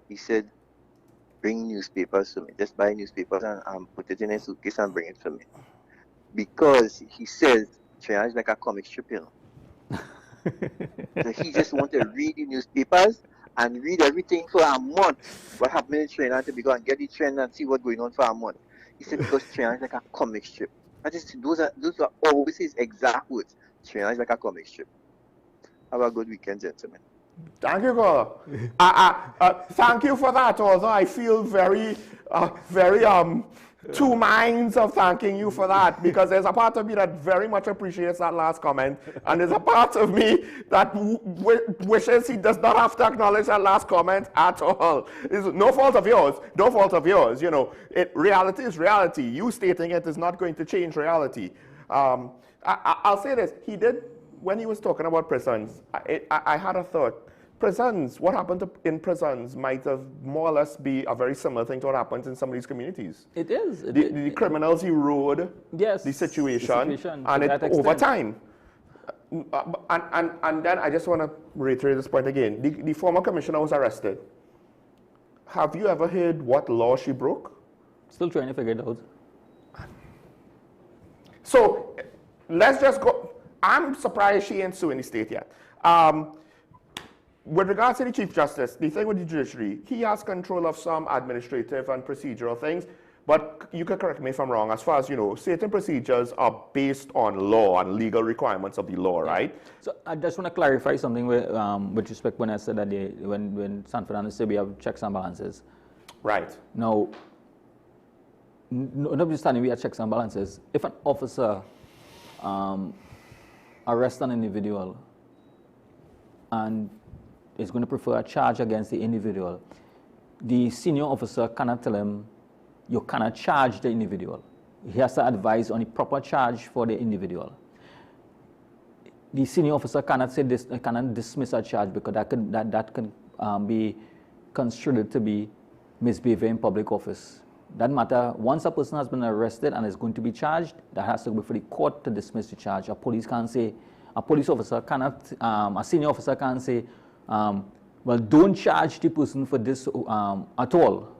He said, bring newspapers to me. Just buy newspapers and put it in a suitcase and bring it to me. Because he says Trinidad is like a comic strip, you know. So he just wants to read the newspapers and read everything for a month. What happened in Trinidad and Tobago and get the trend and see what's going on for a month. He said because Trinidad is like a comic strip. Those are always his exact words. Trinidad is like a comic strip. Have a good weekend, gentlemen. Thank you, girl. Thank you for that. Although I feel very two minds of thanking you for that, because there's a part of me that very much appreciates that last comment, and there's a part of me that wishes he does not have to acknowledge that last comment at all. It's no fault of yours. No fault of yours. You know, reality is reality. You stating it is not going to change reality. I'll say this. He did, when he was talking about prisons, I had a thought. Prisons, what happened in prisons might have more or less be a very similar thing to what happens in some of these communities. It is. The criminals erode the situation and over time. And then I just want to reiterate this point again. The former commissioner was arrested. Have you ever heard what law she broke? Still trying to figure it out. So let's just go. I'm surprised she ain't suing the state yet. With regards to the Chief Justice, the thing with the judiciary, he has control of some administrative and procedural things, but you can correct me if I'm wrong. As far as you know, certain procedures are based on law and legal requirements of the law, right? So I just want to clarify something with respect when I said that when San Fernando said we have checks and balances. Right. Now, notwithstanding we have checks and balances, if an officer arrests an individual and is going to prefer a charge against the individual, the senior officer cannot tell him, you cannot charge the individual. He has to advise on the proper charge for the individual. The senior officer cannot say this, cannot dismiss a charge because that can be construed to be misbehavior in public office. That matter, once a person has been arrested and is going to be charged, that has to go before the court to dismiss the charge. A police can't say, a police officer cannot, a senior officer can't say, well, don't charge the person for this at all,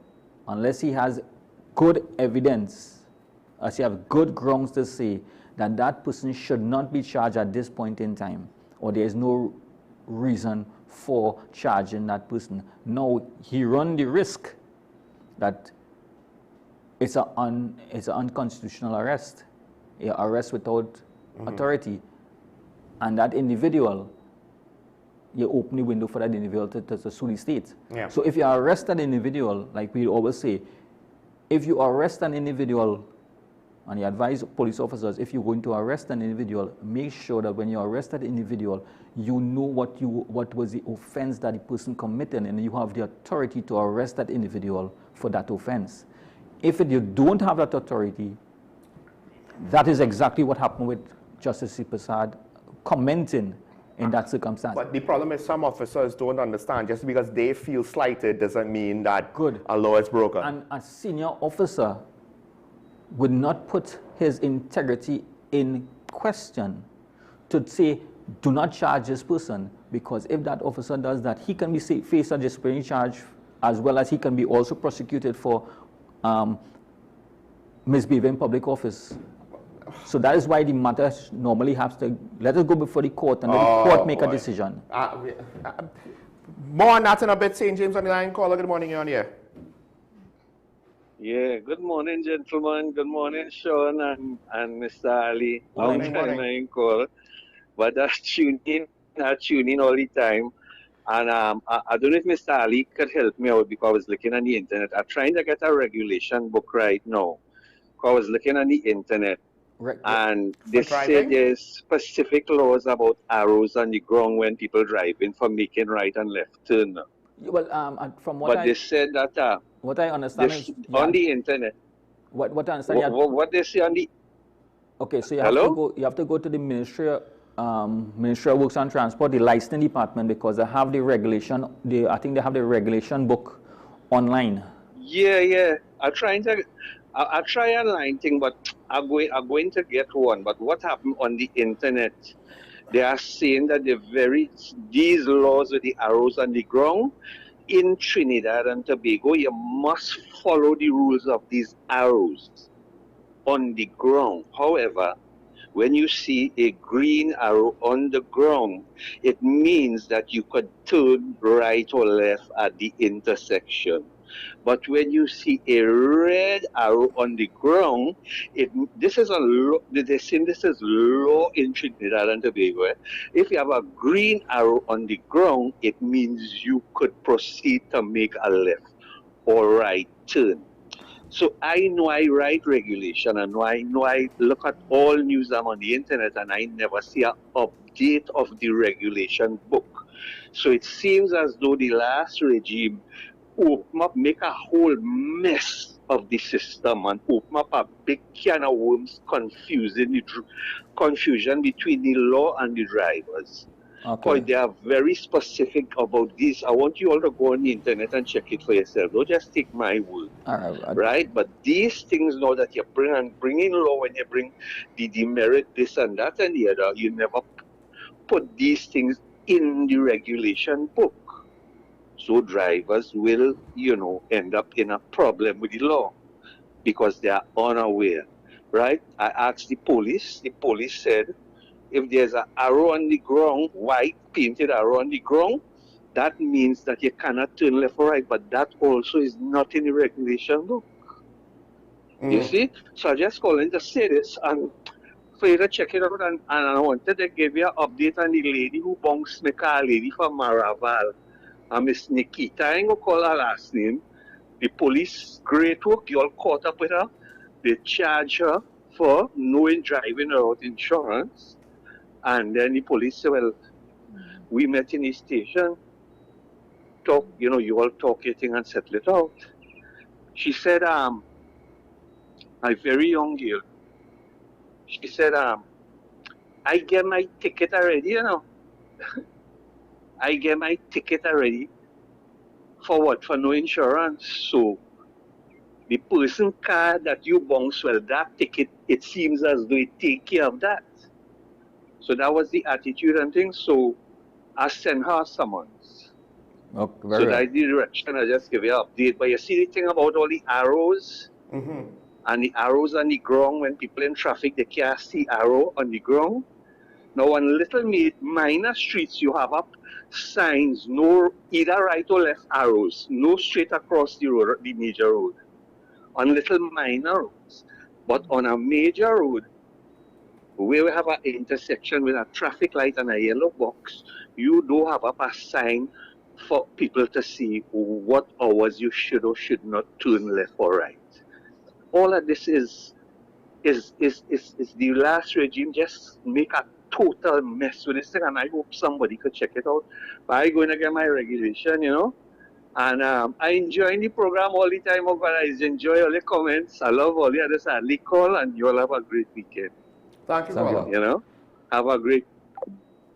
unless he has good evidence, as he has good grounds to say that that person should not be charged at this point in time, or there is no reason for charging that person. No, he runs the risk that it's an unconstitutional arrest, an arrest without authority, and that individual, you open the window for that individual to sue the state. Yeah. So if you arrest an individual, like we always say, if you arrest an individual, and you advise police officers, if you're going to arrest an individual, make sure that when you arrest that individual, you know what was the offense that the person committed, and you have the authority to arrest that individual for that offense. If you don't have that authority, that is exactly what happened with Justice Prasad commenting in that circumstance. But the problem is some officers don't understand. Just because they feel slighted doesn't mean that a law is broken. And a senior officer would not put his integrity in question to say, do not charge this person, because if that officer does that, he can be face a disciplinary charge, as well as he can be also prosecuted for misbehavior in public office. So that is why the matter normally has to let it go before the court and let the court make a decision. More on that in a bit. St. James on the line. Caller, good morning, you're on here. Yeah, good morning, gentlemen. Good morning, Sean and Mr. Ali. Long time I call, but I tune in all the time. And I don't know if Mr. Ali could help me out, because I was looking on the internet. I'm trying to get a regulation book right now. I was looking on the internet, and they say there's specific laws about arrows on the ground when people driving for making right and left turn. Well, from what they said that what I understand is on the internet. What I understand? What they say on the. Okay, so you have to go to the Ministry of Works and Transport, the licensing department, because they have the regulation. I think they have the regulation book online. Yeah. I try online thing, but I'm going to get one. But what happened on the internet? They are saying that these laws with the arrows on the ground in Trinidad and Tobago, you must follow the rules of these arrows on the ground. However, when you see a green arrow on the ground, it means that you could turn right or left at the intersection. But when you see a red arrow on the ground, this is law in Trinidad and Tobago. If you have a green arrow on the ground, it means you could proceed to make a left or right turn. So I know I write regulation, and I know I look at all news on the internet, and I never see an update of the regulation book. So it seems as though the last regime open up, make a whole mess of the system, and open up a big can of worms, confusion between the law and the drivers. Okay. They are very specific about this. I want you all to go on the internet and check it for yourself. Don't just take my word. Right? But these things now that you bring in law, when you bring the demerit, this and that and the other, you never put these things in the regulation book. So drivers will, end up in a problem with the law because they are unaware, right? I asked the police said, if there's an arrow on the ground, white painted arrow on the ground, that means that you cannot turn left or right, but that also is not in the regulation book. You see? So I just calling to say this and for you to check it out, and I wanted to give you an update on the lady who bounced me car, lady from Maraval, Miss Nikita. I ain't gonna call her last name. The police, great work, you all caught up with her. They charge her for knowing driving without insurance. And then the police said, well, we met in the station, talk, you all talk your thing and settle it out. She said, a very young girl, she said, I get my ticket already, I get my ticket already. For what? For no insurance. So the person car that you bounce, well, that ticket, it seems as though it take care of that. So that was the attitude and things. So I sent her summons. Okay, so that's the direction. I just give you an update. But you see the thing about all the arrows and the arrows on the ground, when people in traffic, they can't see arrow on the ground. Now on little minor streets, you have up signs, no either right or left arrows, no straight across the road, the major road. On little minor roads. But on a major road, where we have an intersection with a traffic light and a yellow box, you do have up a sign for people to see what hours you should or should not turn left or right. All of this is the last regime just make a total mess with this thing, and I hope somebody could check it out. But I'm going to get my regulation, And I enjoy the program all the time, but I enjoy all the comments. I love all the others. I call, and you all have a great weekend. Thank you, caller. Have a great.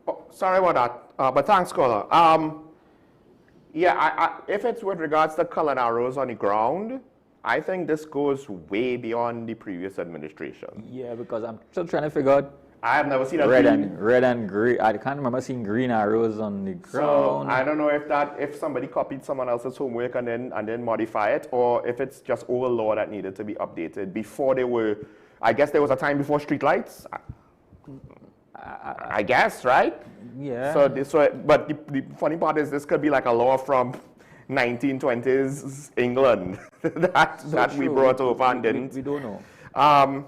Oh, sorry about that, but thanks, caller. If it's with regards to colored arrows on the ground, I think this goes way beyond the previous administration. Yeah, because I'm still trying to figure out. I have never seen a red and green. I can't remember seeing green arrows on the ground. So I don't know if somebody copied someone else's homework and then modify it, or if it's just old law that needed to be updated before they were. I guess there was a time before street lights. I guess, right? Yeah. But the funny part is this could be like a law from 1920s England that we brought over and didn't. We don't know.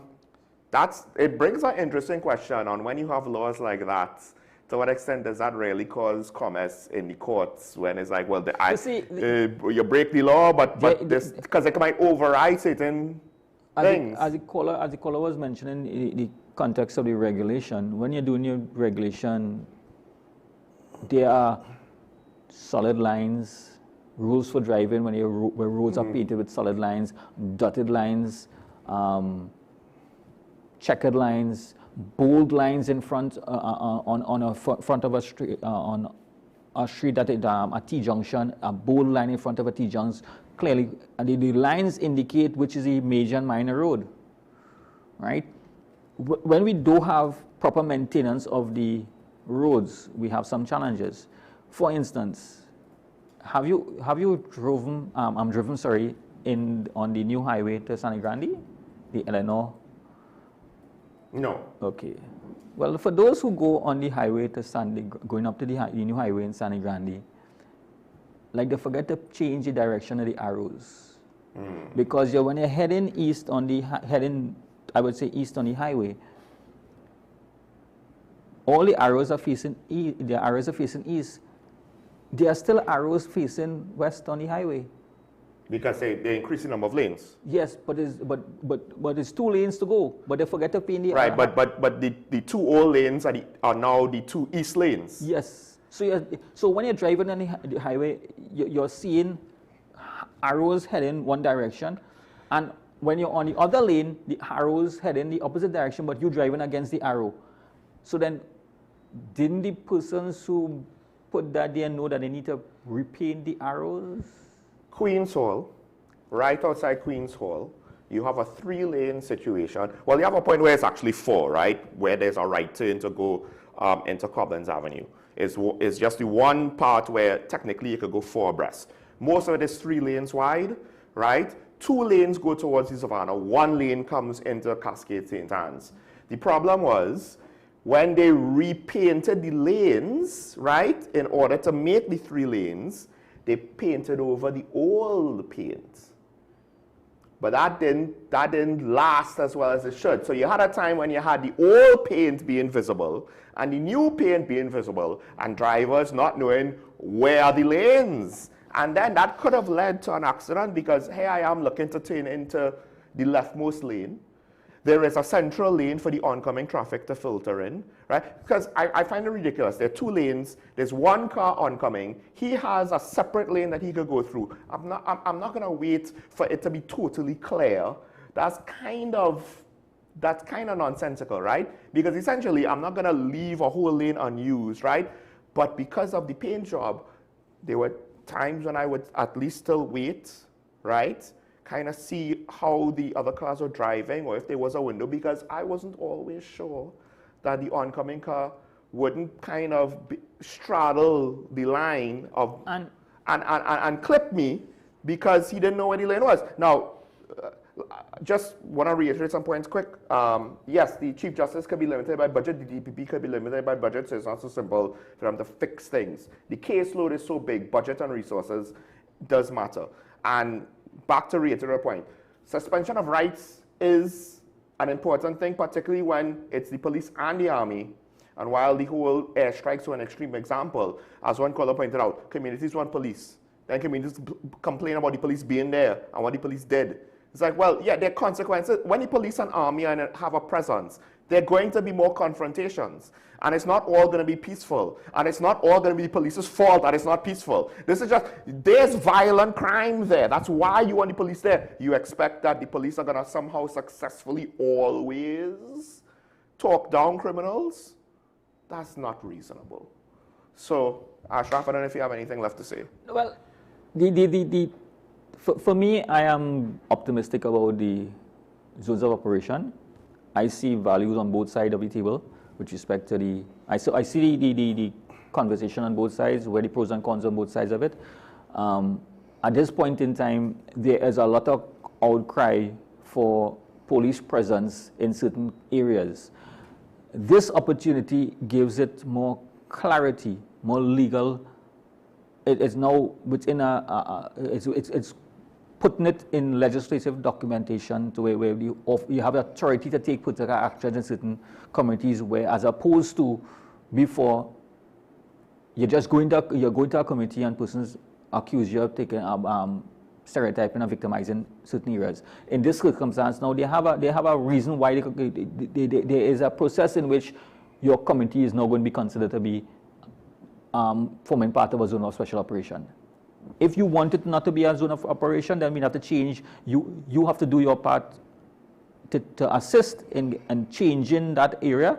It brings an interesting question on when you have laws like that. To what extent does that really cause commerce in the courts when it's like, well, you break the law, but this because it might override certain things. As the caller was mentioning the context of the regulation, when you're doing your regulation, there are solid lines, rules for driving where roads are painted with solid lines, dotted lines, checkered lines, bold lines in front front of a street on a street at a T-junction, a bold line in front of a T-junction. Clearly, the lines indicate which is a major and minor road, right? When we do have proper maintenance of the roads, we have some challenges. For instance, have you driven? I'm driven, sorry, on the new highway to San Grande, the Eleanor. No. Okay. Well, for those who go on the highway to going up to the new highway in San Grande, like they forget to change the direction of the arrows, because when you're heading east on the I would say east on the highway, all the arrows are facing east. The arrows are facing east. There are still arrows facing west on the highway. Because they increase the number of lanes. Yes, but it's 2 lanes to go. But they forget to paint the right. But the 2 old lanes are now the 2 east lanes. Yes. So when you're driving on the highway, you're seeing arrows heading one direction, and when you're on the other lane, the arrows head in the opposite direction, but you're driving against the arrow. So then, didn't the persons who put that there know that they need to repaint the arrows? Queen's Hall, right outside Queen's Hall, you have a 3-lane situation. Well, you have a point where it's actually 4, right? Where there's a right turn to go into Cobbins Avenue. It's just the one part where technically you could go 4 abreast. Most of it is 3 lanes wide, right? 2 lanes go towards the Savannah, 1 lane comes into Cascade St. Anne's. The problem was when they repainted the lanes, right, in order to make the 3 lanes, they painted over the old paint. But that didn't last as well as it should. So you had a time when you had the old paint being visible and the new paint being visible and drivers not knowing where are the lanes. And then that could have led to an accident because here I am looking to turn into the leftmost lane. There is a central lane for the oncoming traffic to filter in, right? Because I find it ridiculous. There are 2 lanes. There's 1 car oncoming. He has a separate lane that he could go through. I'm not going to wait for it to be totally clear. That's kind of nonsensical, right? Because essentially, I'm not going to leave a whole lane unused, right? But because of the paint job, there were times when I would at least still wait, right? Kind of see how the other cars were driving or if there was a window, because I wasn't always sure that the oncoming car wouldn't kind of straddle the line of and clip me because he didn't know where the lane was. Now, just want to reiterate some points quick. Yes, the Chief Justice could be limited by budget. The DPP could be limited by budget, so it's not so simple for them to fix things. The caseload is so big, budget and resources does matter. And back to reiterate a point, suspension of rights is an important thing, particularly when it's the police and the army. And while the whole airstrikes were an extreme example, as one caller pointed out, communities want police. Then communities complain about the police being there and what the police did. It's like, well, yeah, there are consequences. When the police and army have a presence, there are going to be more confrontations. And it's not all going to be peaceful. And it's not all going to be the police's fault that it's not peaceful. This is just, there's violent crime there. That's why you want the police there. You expect that the police are going to somehow successfully always talk down criminals? That's not reasonable. So, Ashraf, I don't know if you have anything left to say. Well, for me, I am optimistic about the zones of operation. I see values on both sides of the table with respect to the... I see the conversation on both sides, where the pros and cons on both sides of it. At this point in time, there is a lot of outcry for police presence in certain areas. This opportunity gives it more clarity, more legal. It is now within it's putting it in legislative documentation to where you have authority to take particular actions in certain communities, where as opposed to before, you're just going to a community and persons accuse you of taking stereotyping and victimizing certain areas. In this circumstance now, they have a reason why there is a process in which your community is now going to be considered to be forming part of a zone of special operation. If you want it not to be a zone of operation, then we have to change. You have to do your part to assist in changing that area,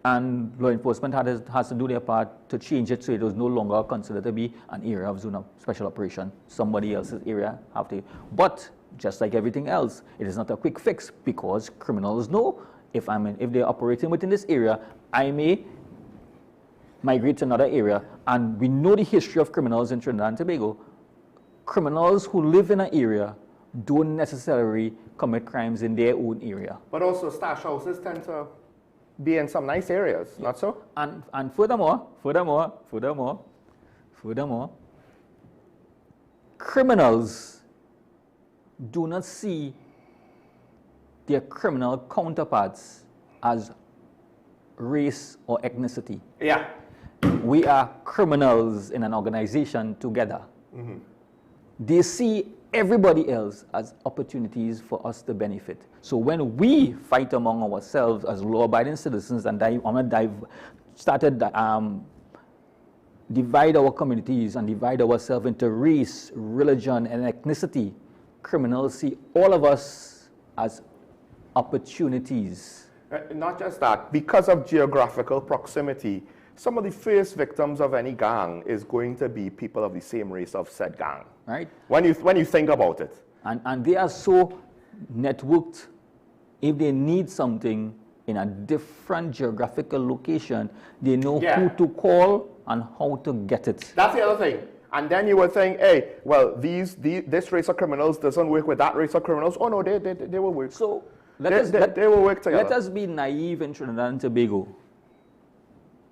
and law enforcement has to do their part to change it so it is no longer considered to be an area of zone of special operation. Somebody else's area have to. But just like everything else, it is not a quick fix, because criminals know if they're operating within this area, I may migrate to another area. And we know the history of criminals in Trinidad and Tobago. Criminals who live in an area don't necessarily commit crimes in their own area. But also stash houses tend to be in some nice areas, not so? And furthermore, criminals do not see their criminal counterparts as race or ethnicity. Yeah. We are criminals in an organization together. Mm-hmm. They see everybody else as opportunities for us to benefit. So when we fight among ourselves as law-abiding citizens and divide our communities and divide ourselves into race, religion, and ethnicity, criminals see all of us as opportunities. Not just that, because of geographical proximity, some of the first victims of any gang is going to be people of the same race of said gang. Right. When you think about it. And they are so networked, if they need something, in a different geographical location, they know who to call and how to get it. That's the other thing. And then you would think, hey, well, this race of criminals doesn't work with that race of criminals. Oh no, they will work. So they will work together. Let us be naive in Trinidad and Tobago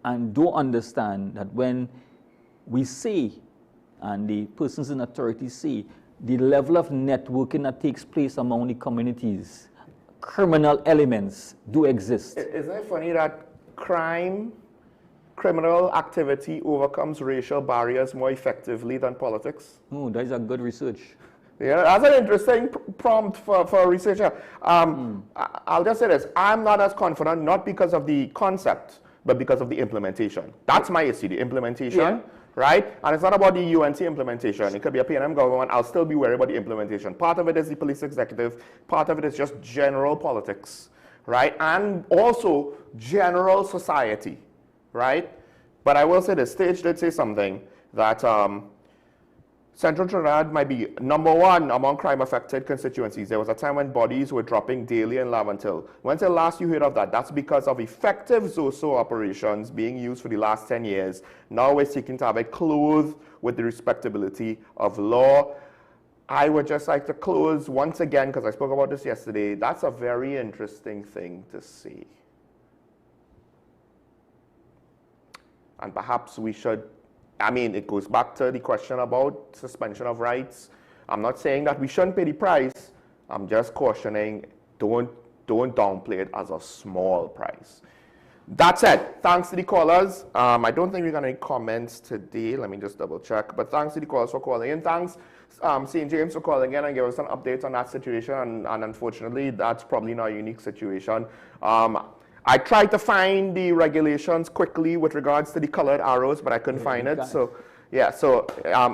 and don't understand that when we say, and the persons in authority say, the level of networking that takes place among the communities, criminal elements do exist. Isn't it funny that criminal activity overcomes racial barriers more effectively than politics? Oh, that is a good research. Yeah, that's an interesting prompt for a researcher. I'll just say this. I'm not as confident, not because of the concept, but because of the implementation. That's my issue, the implementation, right? And it's not about the UNT implementation. It could be a PNM government. I'll still be worried about the implementation. Part of it is the police executive. Part of it is just general politics, right? And also general society, right? But I will say the stage did say something that Central Trinidad might be #1 among crime-affected constituencies. There was a time when bodies were dropping daily in Lavantil. When's the last you heard of that? That's because of effective ZOSO operations being used for the last 10 years. Now we're seeking to have it clothed with the respectability of law. I would just like to close once again, because I spoke about this yesterday. That's a very interesting thing to see. And perhaps we should, I mean, it goes back to the question about suspension of rights. I'm not saying that we shouldn't pay the price. I'm just cautioning, don't downplay it as a small price. That's it. Thanks to the callers. I don't think we got any comments today. Let me just double check. But thanks to the callers for calling in. Thanks, St. James, for calling in and giving us an update on that situation. And unfortunately, that's probably not a unique situation. I tried to find the regulations quickly with regards to the colored arrows, but I couldn't find it. So, yeah, so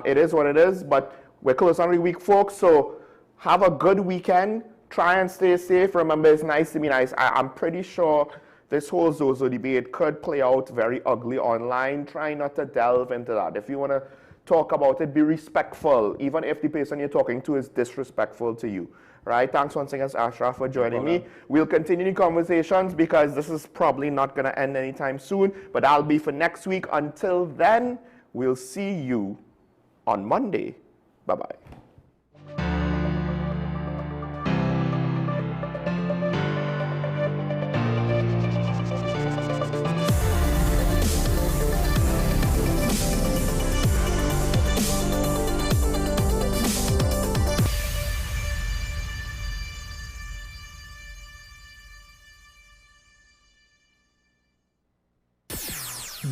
it is what it is. But we're close on the week, folks. So have a good weekend. Try and stay safe. Remember, it's nice to be nice. I'm pretty sure this whole Zozo debate could play out very ugly online. Try not to delve into that. If you want to talk about it, be respectful, even if the person you're talking to is disrespectful to you. Right? Thanks once again, Ashraf, for joining me. We'll continue the conversations because this is probably not going to end anytime soon, but that'll be for next week. Until then, we'll see you on Monday. Bye-bye.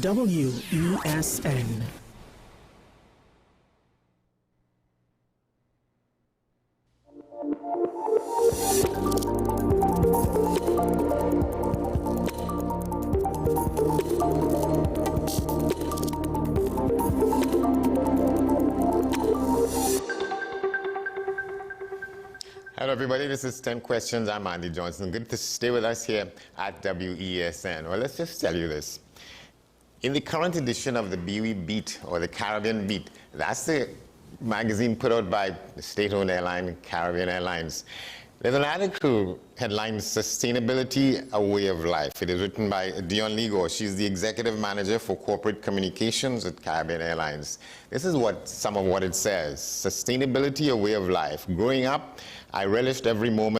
WESN. Hello everybody, this is 10 Questions. I'm Andy Johnson. Good to stay with us here at WESN. Well, let's just tell you this. In the current edition of the BWE Beat, or the Caribbean Beat, that's the magazine put out by the state-owned airline, Caribbean Airlines. There's an article headlined Sustainability, a Way of Life. It is written by Dion Ligo. She's the Executive Manager for Corporate Communications at Caribbean Airlines. This is some of what it says. Sustainability, a way of life. Growing up, I relished every moment